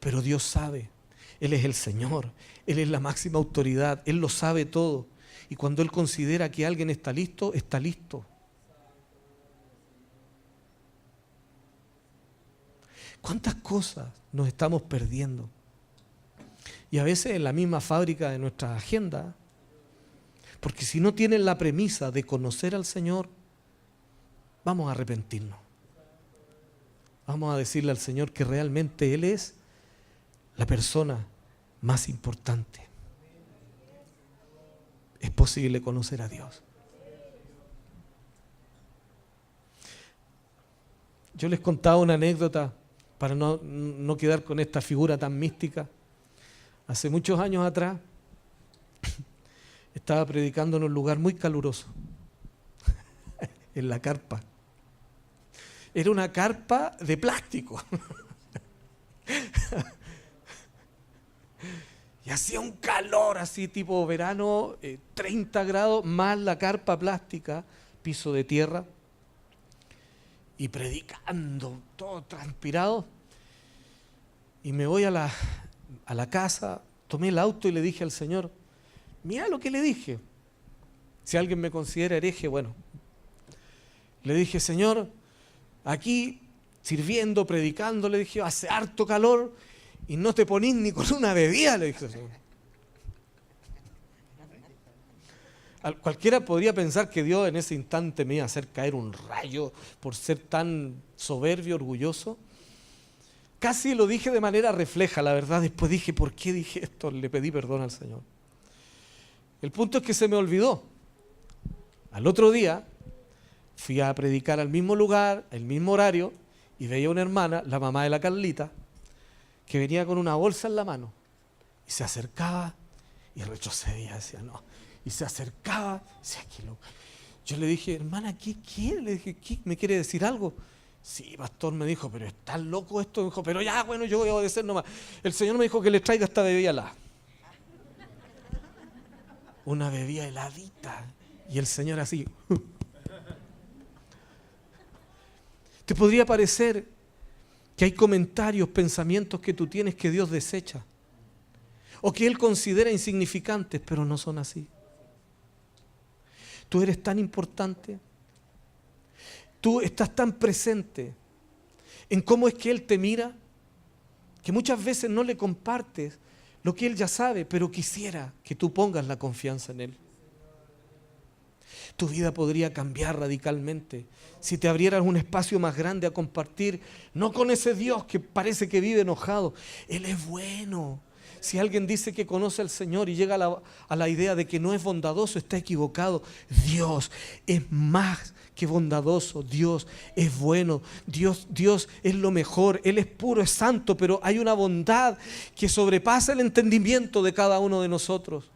Pero Dios sabe, Él es el Señor, Él es la máxima autoridad, Él lo sabe todo. Y cuando Él considera que alguien está listo, está listo. ¿Cuántas cosas nos estamos perdiendo? Y a veces en la misma fábrica de nuestra agenda, porque si no tienen la premisa de conocer al Señor, vamos a arrepentirnos. Vamos a decirle al Señor que realmente Él es la persona más importante. Es posible conocer a Dios. Yo les contaba una anécdota para no quedar con esta figura tan mística. Hace muchos años atrás, Estaba predicando en un lugar muy caluroso, en la carpa. Era una carpa de plástico. Y hacía un calor así tipo verano, 30 grados, más la carpa plástica, piso de tierra. Y predicando, todo transpirado. Y me voy a la casa, tomé el auto y le dije al Señor, mira lo que le dije. Si alguien me considera hereje, bueno. Le dije, Señor, aquí sirviendo, predicando, le dije, hace harto calor y no te ponís ni con una bebida, le dije. Cualquiera podría pensar que Dios en ese instante me iba a hacer caer un rayo por ser tan soberbio, orgulloso. Casi lo dije de manera refleja, la verdad. Después dije, ¿por qué dije esto? Le pedí perdón al Señor. El punto es que se me olvidó. Al otro día fui a predicar al mismo lugar, el mismo horario, y veía una hermana, la mamá de la Carlita, que venía con una bolsa en la mano. Y se acercaba y retrocedía, decía, no. Y se acercaba, decía, qué loco. Yo le dije, hermana, ¿qué quiere? Le dije, ¿qué? ¿Me quiere decir algo? Sí, pastor, me dijo, pero está loco esto. Me dijo, pero ya, bueno, yo voy a obedecer nomás. El Señor me dijo que le traiga esta bebida helada. Una bebida heladita. Y el Señor así. Te podría parecer que hay comentarios, pensamientos que tú tienes que Dios desecha. O que Él considera insignificantes, pero no son así. Tú eres tan importante. Tú estás tan presente en cómo es que Él te mira, que muchas veces no le compartes lo que Él ya sabe, pero quisiera que tú pongas la confianza en Él. Tu vida podría cambiar radicalmente si te abrieras un espacio más grande a compartir, no con ese Dios que parece que vive enojado. Él es bueno. Si alguien dice que conoce al Señor y llega a la idea de que no es bondadoso, está equivocado. Dios es más que bondadoso. Dios es bueno. Dios es lo mejor. Él es puro, es santo, pero hay una bondad que sobrepasa el entendimiento de cada uno de nosotros.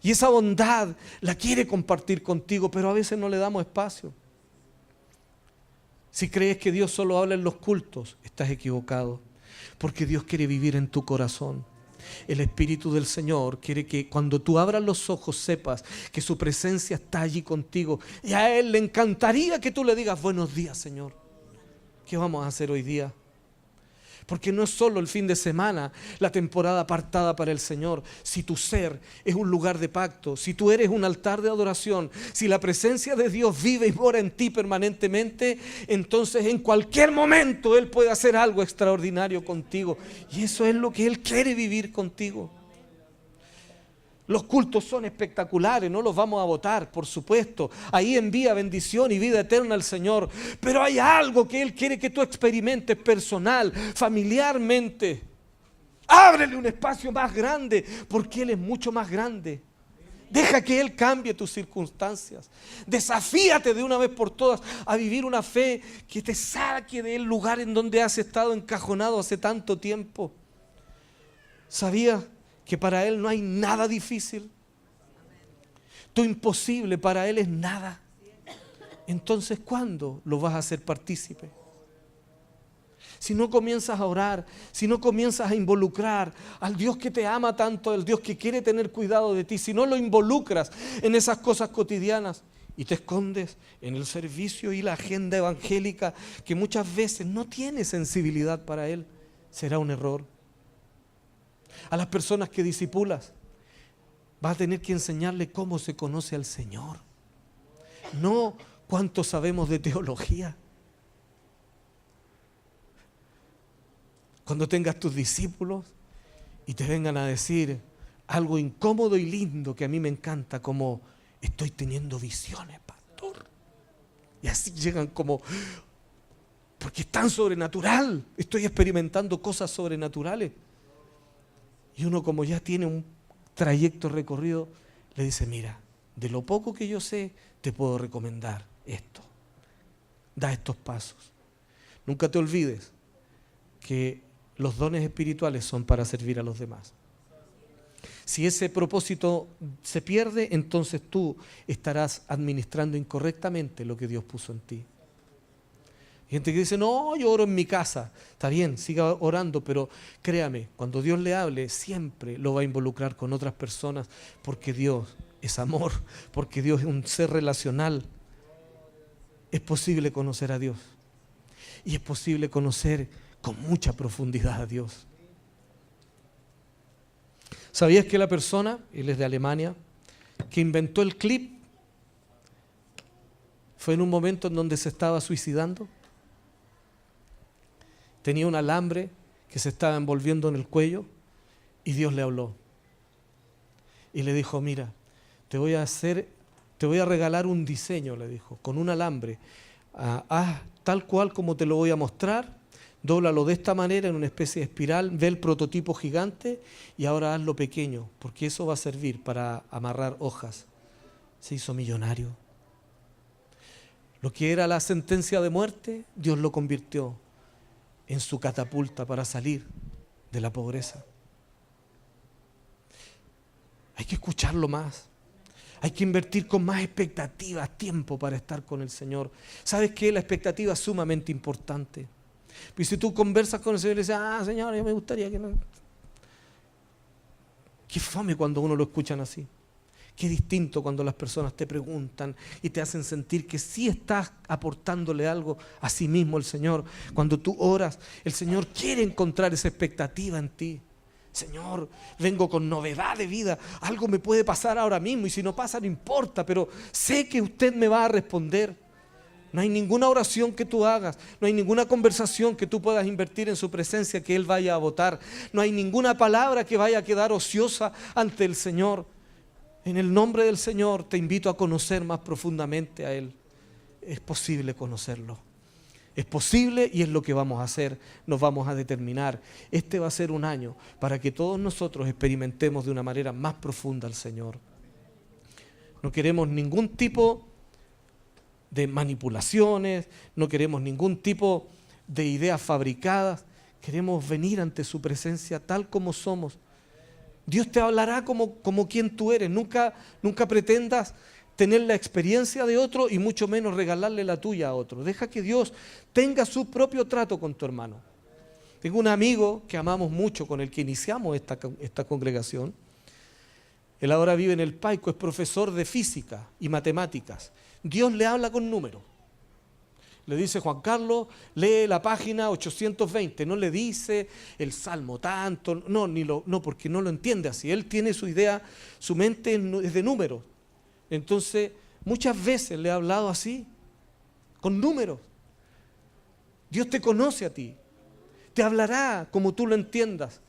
Y esa bondad la quiere compartir contigo, pero a veces no le damos espacio. Si crees que Dios solo habla en los cultos, estás equivocado, porque Dios quiere vivir en tu corazón. El Espíritu del Señor quiere que cuando tú abras los ojos sepas que su presencia está allí contigo. Y a Él le encantaría que tú le digas, buenos días, Señor. ¿Qué vamos a hacer hoy día? Porque no es solo el fin de semana, la temporada apartada para el Señor. Si tu ser es un lugar de pacto, si tú eres un altar de adoración, si la presencia de Dios vive y mora en ti permanentemente, entonces en cualquier momento Él puede hacer algo extraordinario contigo. Y eso es lo que Él quiere vivir contigo. Los cultos son espectaculares, no los vamos a votar, por supuesto. Ahí envía bendición y vida eterna al Señor. Pero hay algo que Él quiere que tú experimentes personal, familiarmente. Ábrele un espacio más grande, porque Él es mucho más grande. Deja que Él cambie tus circunstancias. Desafíate de una vez por todas a vivir una fe que te saque del lugar en donde has estado encajonado hace tanto tiempo. ¿Sabías que para Él no hay nada difícil? Tu imposible para Él es nada. Entonces, ¿cuándo lo vas a hacer partícipe? Si no comienzas a orar, si no comienzas a involucrar al Dios que te ama tanto, al Dios que quiere tener cuidado de ti, si no lo involucras en esas cosas cotidianas y te escondes en el servicio y la agenda evangélica que muchas veces no tiene sensibilidad para Él, será un error. A las personas que discipulas, vas a tener que enseñarle cómo se conoce al Señor, no cuánto sabemos de teología. Cuando tengas tus discípulos y te vengan a decir algo incómodo y lindo que a mí me encanta, como estoy teniendo visiones, pastor. Y así llegan como, porque es tan sobrenatural, estoy experimentando cosas sobrenaturales. Y uno, como ya tiene un trayecto recorrido, le dice, mira, de lo poco que yo sé, te puedo recomendar esto. Da estos pasos. Nunca te olvides que los dones espirituales son para servir a los demás. Si ese propósito se pierde, entonces tú estarás administrando incorrectamente lo que Dios puso en ti. Hay gente que dice, no, yo oro en mi casa. Está bien, siga orando, pero créame, cuando Dios le hable, siempre lo va a involucrar con otras personas, porque Dios es amor, porque Dios es un ser relacional. Es posible conocer a Dios y es posible conocer con mucha profundidad a Dios. ¿Sabías que la persona, él es de Alemania, que inventó el clip, fue en un momento en donde se estaba suicidando? Tenía un alambre que se estaba envolviendo en el cuello y Dios le habló. Y le dijo, mira, te voy a regalar un diseño, le dijo, con un alambre. Haz tal cual como te lo voy a mostrar, dóblalo de esta manera en una especie de espiral, ve el prototipo gigante y ahora hazlo pequeño, porque eso va a servir para amarrar hojas. Se hizo millonario. Lo que era la sentencia de muerte, Dios lo convirtió en su catapulta para salir de la pobreza. Hay que escucharlo más. Hay que invertir con más expectativas, tiempo para estar con el Señor. ¿Sabes qué? La expectativa es sumamente importante. Y si tú conversas con el Señor y le dices, Señor, yo me gustaría que no. Qué fome cuando uno lo escuchan así. Qué distinto cuando las personas te preguntan y te hacen sentir que sí estás aportándole algo a sí mismo el Señor. Cuando tú oras, el Señor quiere encontrar esa expectativa en ti. Señor, vengo con novedad de vida, algo me puede pasar ahora mismo y si no pasa no importa, pero sé que usted me va a responder. No hay ninguna oración que tú hagas, no hay ninguna conversación que tú puedas invertir en su presencia que Él vaya a votar, no hay ninguna palabra que vaya a quedar ociosa ante el Señor. En el nombre del Señor te invito a conocer más profundamente a Él. Es posible conocerlo. Es posible y es lo que vamos a hacer, nos vamos a determinar. Este va a ser un año para que todos nosotros experimentemos de una manera más profunda al Señor. No queremos ningún tipo de manipulaciones, no queremos ningún tipo de ideas fabricadas. Queremos venir ante su presencia tal como somos. Dios te hablará como quien tú eres. Nunca pretendas tener la experiencia de otro y mucho menos regalarle la tuya a otro. Deja que Dios tenga su propio trato con tu hermano. Tengo un amigo que amamos mucho, con el que iniciamos esta congregación. Él ahora vive en El Paico, es profesor de física y matemáticas. Dios le habla con números. Le dice, Juan Carlos, lee la página 820. No le dice el salmo tanto, no, porque no lo entiende así. Él tiene su idea, su mente es de números. Entonces, muchas veces le he hablado así, con números. Dios te conoce a ti, te hablará como tú lo entiendas,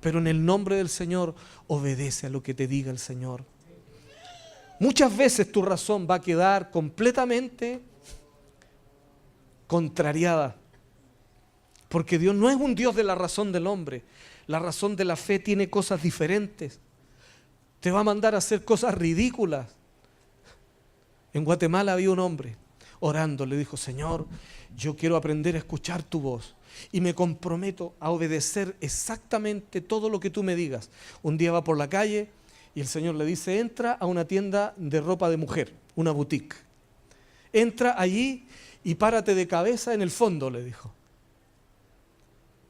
pero en el nombre del Señor, obedece a lo que te diga el Señor. Muchas veces tu razón va a quedar completamente contrariada, porque Dios no es un Dios de la razón del hombre. La razón de la fe tiene cosas diferentes. Te va a mandar a hacer cosas ridículas. En Guatemala había un hombre orando, le dijo, Señor, yo quiero aprender a escuchar tu voz y me comprometo a obedecer exactamente todo lo que tú me digas. Un día va por la calle y el Señor le dice, entra a una tienda de ropa de mujer, una boutique. Entra allí y párate de cabeza en el fondo, le dijo.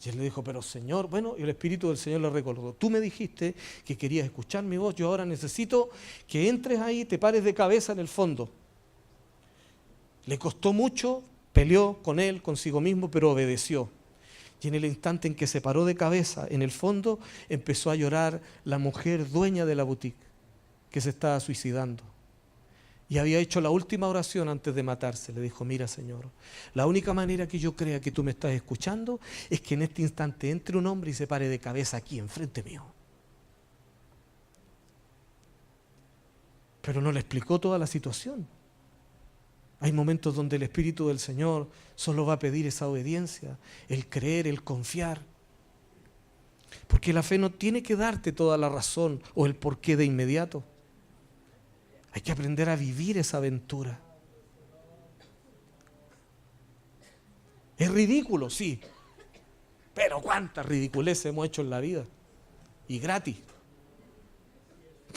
Y él le dijo, pero Señor, bueno, y el Espíritu del Señor le recordó, tú me dijiste que querías escuchar mi voz, yo ahora necesito que entres ahí, te pares de cabeza en el fondo. Le costó mucho, peleó con él, consigo mismo, pero obedeció. Y en el instante en que se paró de cabeza en el fondo, empezó a llorar la mujer dueña de la boutique, que se estaba suicidando. Y había hecho la última oración antes de matarse. Le dijo, mira Señor, la única manera que yo crea que tú me estás escuchando es que en este instante entre un hombre y se pare de cabeza aquí enfrente mío. Pero no le explicó toda la situación. Hay momentos donde el Espíritu del Señor solo va a pedir esa obediencia, el creer, el confiar. Porque la fe no tiene que darte toda la razón o el porqué de inmediato. Hay que aprender a vivir esa aventura. Es ridículo, sí. Pero cuántas ridiculeces hemos hecho en la vida. Y gratis.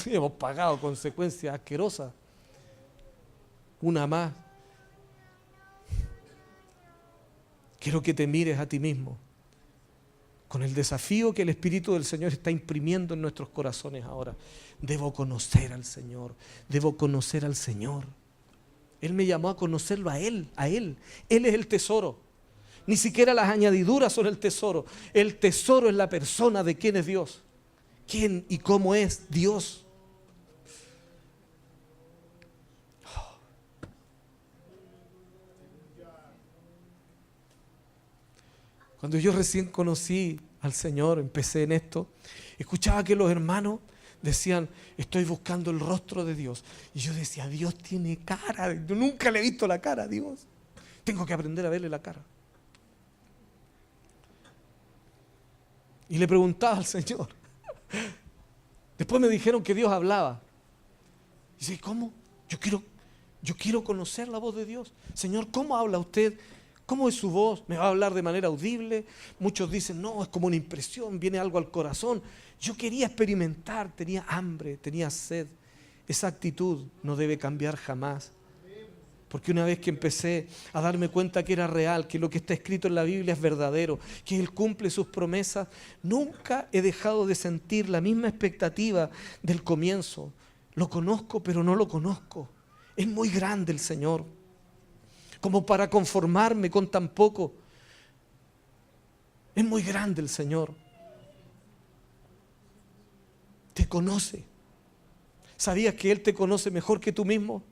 Y hemos pagado consecuencias asquerosas. Una más. Quiero que te mires a ti mismo con el desafío que el Espíritu del Señor está imprimiendo en nuestros corazones ahora. Debo conocer al Señor, debo conocer al Señor. Él me llamó a conocerlo a Él, a Él. Él es el tesoro. Ni siquiera las añadiduras son el tesoro. El tesoro es la persona de quién es Dios. ¿Quién y cómo es Dios? Cuando yo recién conocí al Señor, empecé en esto, escuchaba que los hermanos decían, estoy buscando el rostro de Dios. Y yo decía, Dios tiene cara. Yo nunca le he visto la cara a Dios. Tengo que aprender a verle la cara. Y le preguntaba al Señor. Después me dijeron que Dios hablaba. Y dice, ¿cómo? Yo quiero conocer la voz de Dios. Señor, ¿cómo habla usted? ¿Cómo es su voz? ¿Me va a hablar de manera audible? Muchos dicen, no, es como una impresión, viene algo al corazón. Yo quería experimentar, tenía hambre, tenía sed. Esa actitud no debe cambiar jamás. Porque una vez que empecé a darme cuenta que era real, que lo que está escrito en la Biblia es verdadero, que Él cumple sus promesas, nunca he dejado de sentir la misma expectativa del comienzo. Lo conozco, pero no lo conozco. Es muy grande el Señor, como para conformarme con tan poco. Es muy grande el Señor. Te conoce. ¿Sabías que Él te conoce mejor que tú mismo?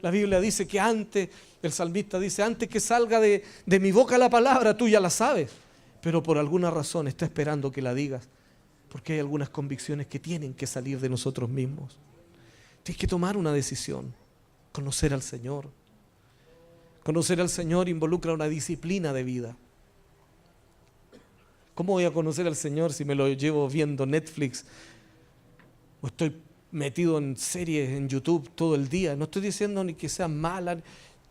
La Biblia dice que antes, el salmista dice, antes que salga de mi boca la palabra, tú ya la sabes. Pero por alguna razón está esperando que la digas. Porque hay algunas convicciones que tienen que salir de nosotros mismos. Tienes que tomar una decisión. Conocer al Señor. Conocer al Señor involucra una disciplina de vida. ¿Cómo voy a conocer al Señor si me lo llevo viendo Netflix? O estoy metido en series en YouTube todo el día. No estoy diciendo ni que sean malas.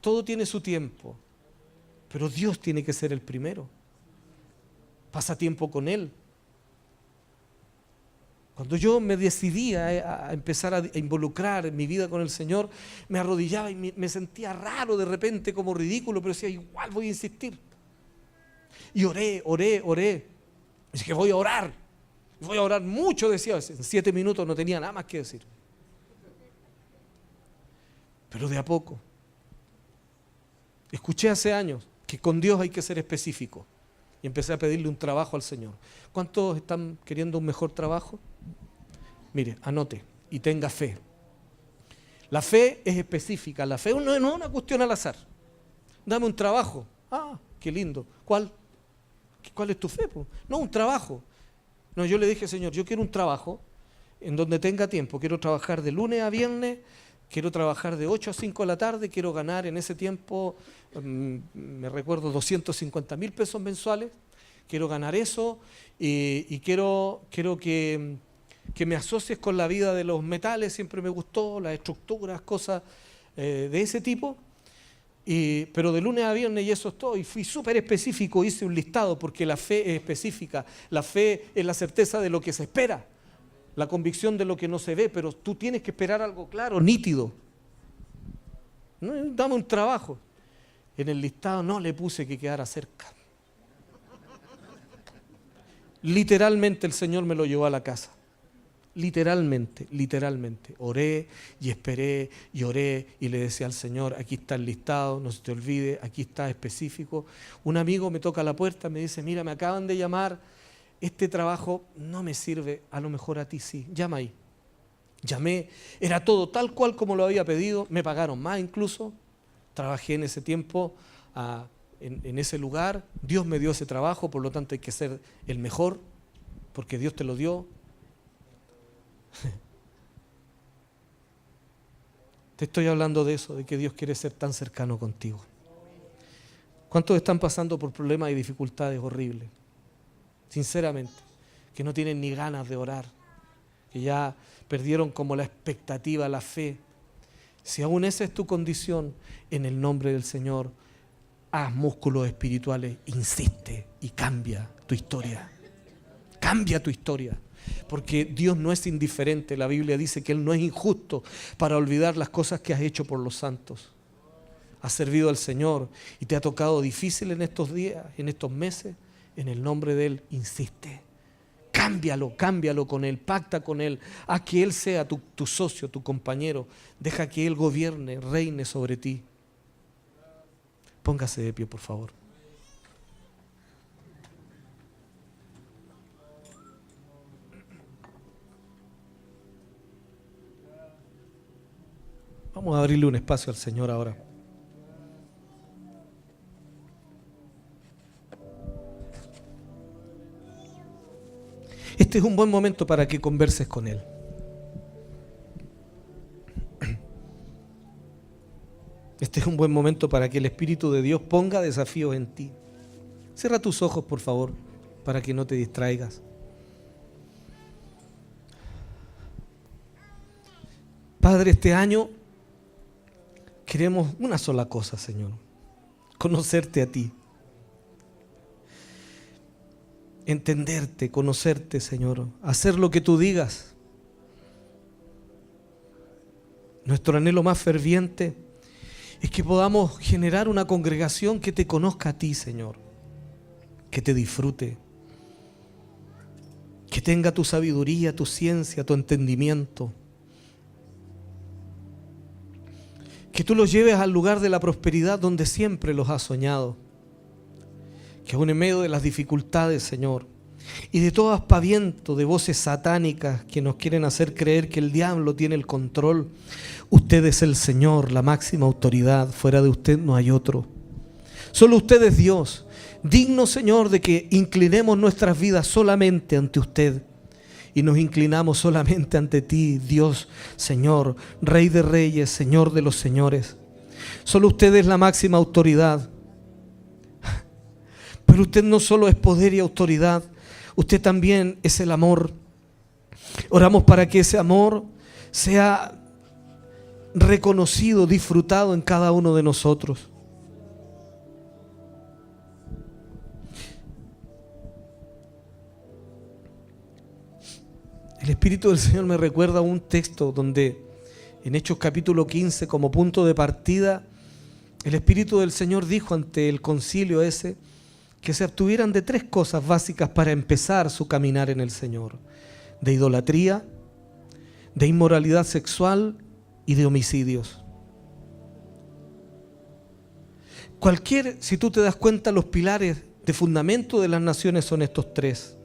Todo tiene su tiempo. Pero Dios tiene que ser el primero. Pasa tiempo con Él. Cuando yo me decidí a empezar a involucrar mi vida con el Señor, me arrodillaba y me sentía raro de repente, como ridículo, pero decía, igual voy a insistir. Y oré. Dije, voy a orar mucho, decía. En 7 minutos no tenía nada más que decir. Pero de a poco. Escuché hace años que con Dios hay que ser específico. Y empecé a pedirle un trabajo al Señor. ¿Cuántos están queriendo un mejor trabajo? Mire, anote y tenga fe. La fe es específica. La fe no es una cuestión al azar. Dame un trabajo. Ah, qué lindo. ¿Cuál es tu fe? No, un trabajo. No, yo le dije, Señor, yo quiero un trabajo en donde tenga tiempo. Quiero trabajar de lunes a viernes. Quiero trabajar de 8 a 5 de la tarde. Quiero ganar en ese tiempo, me recuerdo, 250,000 pesos mensuales. Quiero ganar eso y quiero que me asocies con la vida de los metales. Siempre me gustó, las estructuras, cosas de ese tipo. Pero de lunes a viernes y eso es todo. Y fui súper específico, hice un listado porque la fe es específica. La fe es la certeza de lo que se espera. La convicción de lo que no se ve, pero tú tienes que esperar algo claro, nítido. No, dame un trabajo. En el listado no le puse que quedara cerca. Literalmente el Señor me lo llevó a la casa. Literalmente. Oré y esperé y oré y le decía al Señor, aquí está el listado, no se te olvide, aquí está específico. Un amigo me toca la puerta, me dice, mira, me acaban de llamar, este trabajo no me sirve, a lo mejor a ti sí, llama ahí. Llamé, era todo tal cual como lo había pedido, me pagaron más incluso, trabajé en ese tiempo en ese lugar, Dios me dio ese trabajo, por lo tanto hay que ser el mejor, porque Dios te lo dio. Te estoy hablando de eso, de que Dios quiere ser tan cercano contigo. ¿Cuántos están pasando por problemas y dificultades horribles? Sinceramente, que no tienen ni ganas de orar, que ya perdieron como la expectativa, la fe. Si aún esa es tu condición, en el nombre del Señor, haz músculos espirituales, insiste y cambia tu historia. Cambia tu historia. porque Dios no es indiferente. La Biblia dice que Él no es injusto para olvidar las cosas que has hecho por los santos. Has servido al Señor y te ha tocado difícil en estos días, en estos meses. En el nombre de Él, insiste. Cámbialo con Él, pacta con Él. Haz que Él sea tu socio, tu compañero. Deja que Él gobierne, reine sobre ti. Póngase de pie, por favor. Vamos a abrirle un espacio al Señor ahora. Este es un buen momento para que converses con Él. Este es un buen momento para que el Espíritu de Dios ponga desafíos en ti. Cierra tus ojos, por favor, para que no te distraigas. Padre, este año queremos una sola cosa, Señor: conocerte a ti. Entenderte, conocerte, Señor. Hacer lo que tú digas. Nuestro anhelo más ferviente es que podamos generar una congregación que te conozca a ti, Señor. Que te disfrute. Que tenga tu sabiduría, tu ciencia, tu entendimiento. Que tú los lleves al lugar de la prosperidad donde siempre los has soñado. Que aún en medio de las dificultades, Señor, y de todo aspaviento de voces satánicas que nos quieren hacer creer que el diablo tiene el control, usted es el Señor, la máxima autoridad. Fuera de usted no hay otro. Solo usted es Dios. Digno, Señor, de que inclinemos nuestras vidas solamente ante usted. Y nos inclinamos solamente ante ti, Dios, Señor, Rey de reyes, Señor de los señores. Solo usted es la máxima autoridad. Pero usted no solo es poder y autoridad, usted también es el amor. Oramos para que ese amor sea reconocido, disfrutado en cada uno de nosotros. El Espíritu del Señor me recuerda un texto donde en Hechos capítulo 15, como punto de partida, el Espíritu del Señor dijo ante el concilio ese que se abstuvieran de 3 cosas básicas para empezar su caminar en el Señor: de idolatría, de inmoralidad sexual y de homicidios. Si tú te das cuenta, los pilares de fundamento de las naciones son estos 3.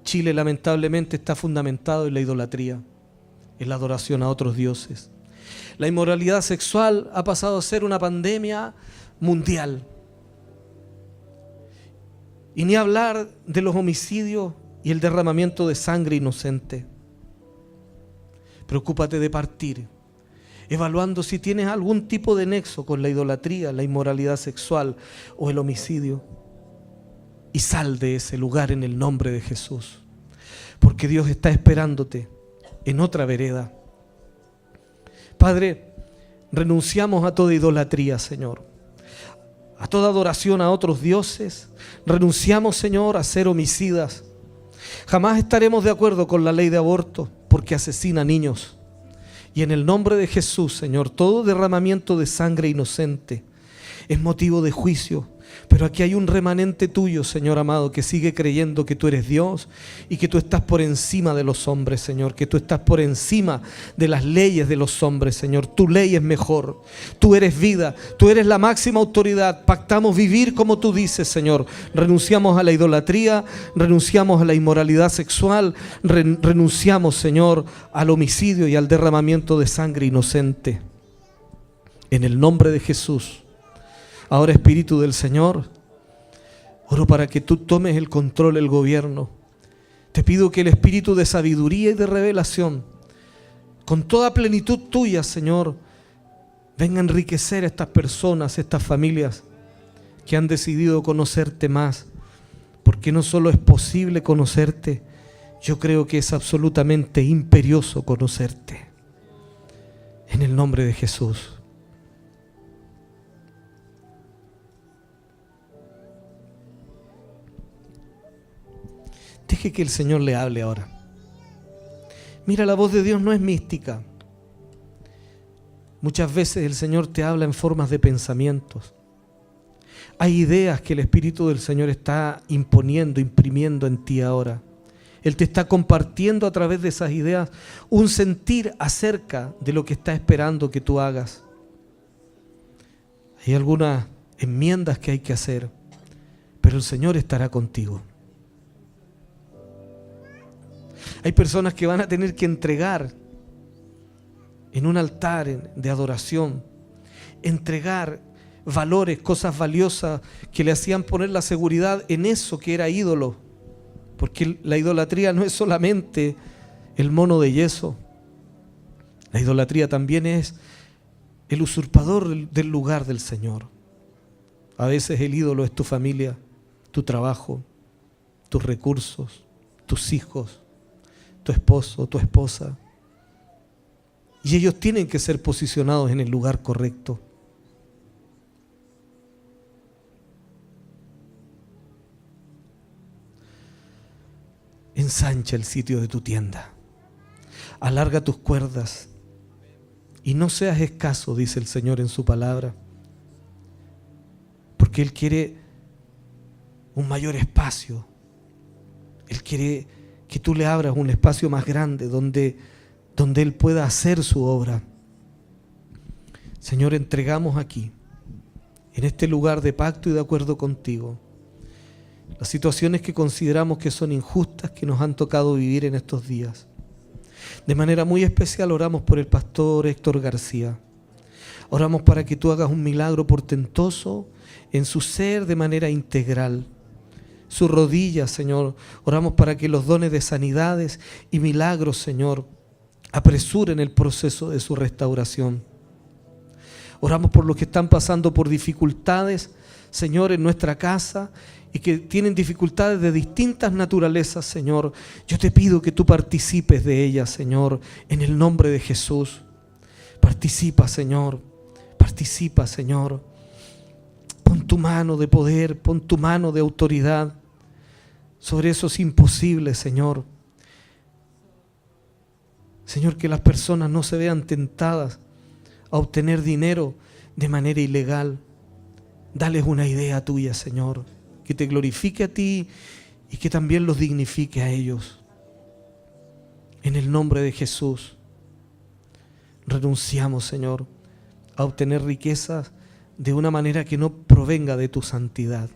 Chile lamentablemente está fundamentado en la idolatría, en la adoración a otros dioses. La inmoralidad sexual ha pasado a ser una pandemia mundial. Y ni hablar de los homicidios y el derramamiento de sangre inocente. Preocúpate de partir, evaluando si tienes algún tipo de nexo con la idolatría, la inmoralidad sexual o el homicidio. Y sal de ese lugar en el nombre de Jesús. Porque Dios está esperándote en otra vereda. Padre, renunciamos a toda idolatría, Señor. A toda adoración a otros dioses. Renunciamos, Señor, a ser homicidas. Jamás estaremos de acuerdo con la ley de aborto porque asesina niños. Y en el nombre de Jesús, Señor, todo derramamiento de sangre inocente es motivo de juicio. Pero aquí hay un remanente tuyo, Señor amado, que sigue creyendo que tú eres Dios y que tú estás por encima de los hombres, Señor, que tú estás por encima de las leyes de los hombres, Señor. Tu ley es mejor, tú eres vida, tú eres la máxima autoridad. Pactamos vivir como tú dices, Señor. Renunciamos a la idolatría, renunciamos a la inmoralidad sexual, renunciamos, Señor, al homicidio y al derramamiento de sangre inocente. En el nombre de Jesús. Ahora, Espíritu del Señor, oro para que tú tomes el control del gobierno. Te pido que el espíritu de sabiduría y de revelación, con toda plenitud tuya, Señor, venga a enriquecer a estas personas, estas familias que han decidido conocerte más. Porque no solo es posible conocerte, yo creo que es absolutamente imperioso conocerte. En el nombre de Jesús. Deje que el Señor le hable ahora. Mira, la voz de Dios no es mística. Muchas veces el Señor te habla en formas de pensamientos. Hay ideas que el Espíritu del Señor está imponiendo, imprimiendo en ti ahora. Él te está compartiendo a través de esas ideas un sentir acerca de lo que está esperando que tú hagas. Hay algunas enmiendas que hay que hacer, pero el Señor estará contigo. Hay personas que van a tener que entregar en un altar de adoración, entregar valores, cosas valiosas que le hacían poner la seguridad en eso que era ídolo. Porque la idolatría no es solamente el mono de yeso. La idolatría también es el usurpador del lugar del Señor. A veces el ídolo es tu familia, tu trabajo, tus recursos, tus hijos, tu esposo, tu esposa. Y ellos tienen que ser posicionados en el lugar correcto. Ensancha el sitio de tu tienda. Alarga tus cuerdas. Y no seas escaso, dice el Señor en su palabra. Porque Él quiere un mayor espacio. Él quiere que tú le abras un espacio más grande donde Él pueda hacer su obra. Señor, entregamos aquí, en este lugar de pacto y de acuerdo contigo, las situaciones que consideramos que son injustas, que nos han tocado vivir en estos días. De manera muy especial oramos por el pastor Héctor García. Oramos para que tú hagas un milagro portentoso en su ser de manera integral. Sus rodillas, Señor, oramos para que los dones de sanidades y milagros, Señor, apresuren el proceso de su restauración. Oramos por los que están pasando por dificultades, Señor, en nuestra casa y que tienen dificultades de distintas naturalezas, Señor. Yo te pido que tú participes de ellas, Señor, en el nombre de Jesús. Participa, Señor. Participa, Señor. Pon tu mano de poder, pon tu mano de autoridad sobre esos imposibles, Señor. Señor, que las personas no se vean tentadas a obtener dinero de manera ilegal. Dales una idea tuya, Señor, que te glorifique a ti y que también los dignifique a ellos. En el nombre de Jesús, renunciamos, Señor, a obtener riquezas de una manera que no provenga de tu santidad.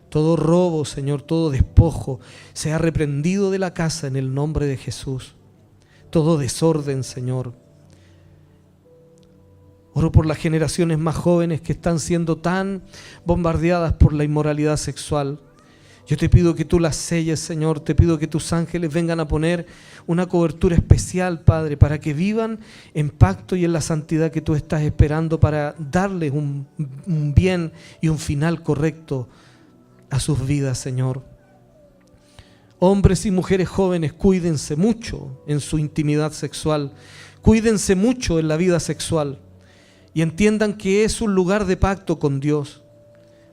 Todo robo, Señor, todo despojo, sea reprendido de la casa en el nombre de Jesús. Todo desorden, Señor. Oro por las generaciones más jóvenes que están siendo tan bombardeadas por la inmoralidad sexual. Yo te pido que tú las selles, Señor. Te pido que tus ángeles vengan a poner una cobertura especial, Padre, para que vivan en pacto y en la santidad que tú estás esperando para darles un bien y un final correcto a sus vidas, Señor. Hombres y mujeres jóvenes, cuídense mucho en su intimidad sexual. Cuídense mucho en la vida sexual. Y entiendan que es un lugar de pacto con Dios.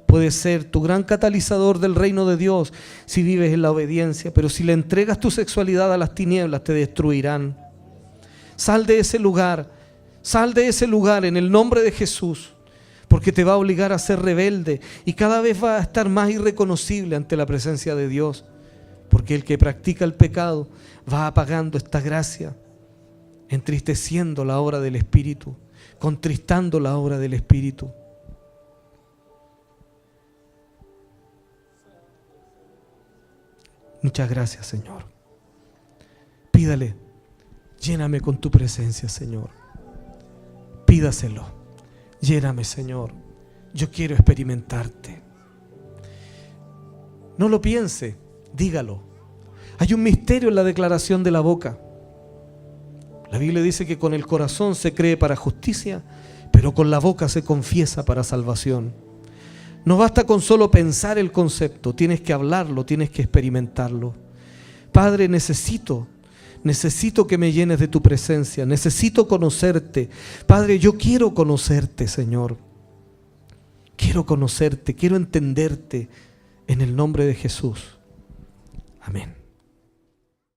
Puede ser tu gran catalizador del reino de Dios si vives en la obediencia, pero si le entregas tu sexualidad a las tinieblas te destruirán. Sal de ese lugar en el nombre de Jesús, porque te va a obligar a ser rebelde y cada vez va a estar más irreconocible ante la presencia de Dios, porque el que practica el pecado va apagando esta gracia, entristeciendo la obra del Espíritu, contristando la obra del Espíritu. Muchas gracias, Señor. Pídale, lléname con tu presencia, Señor. Pídaselo, lléname, Señor. Yo quiero experimentarte. No lo piense, dígalo. Hay un misterio en la declaración de la boca. La Biblia dice que con el corazón se cree para justicia, pero con la boca se confiesa para salvación. No basta con solo pensar el concepto, tienes que hablarlo, tienes que experimentarlo. Padre, necesito que me llenes de tu presencia, necesito conocerte. Padre, yo quiero conocerte, Señor. Quiero conocerte, quiero entenderte en el nombre de Jesús. Amén.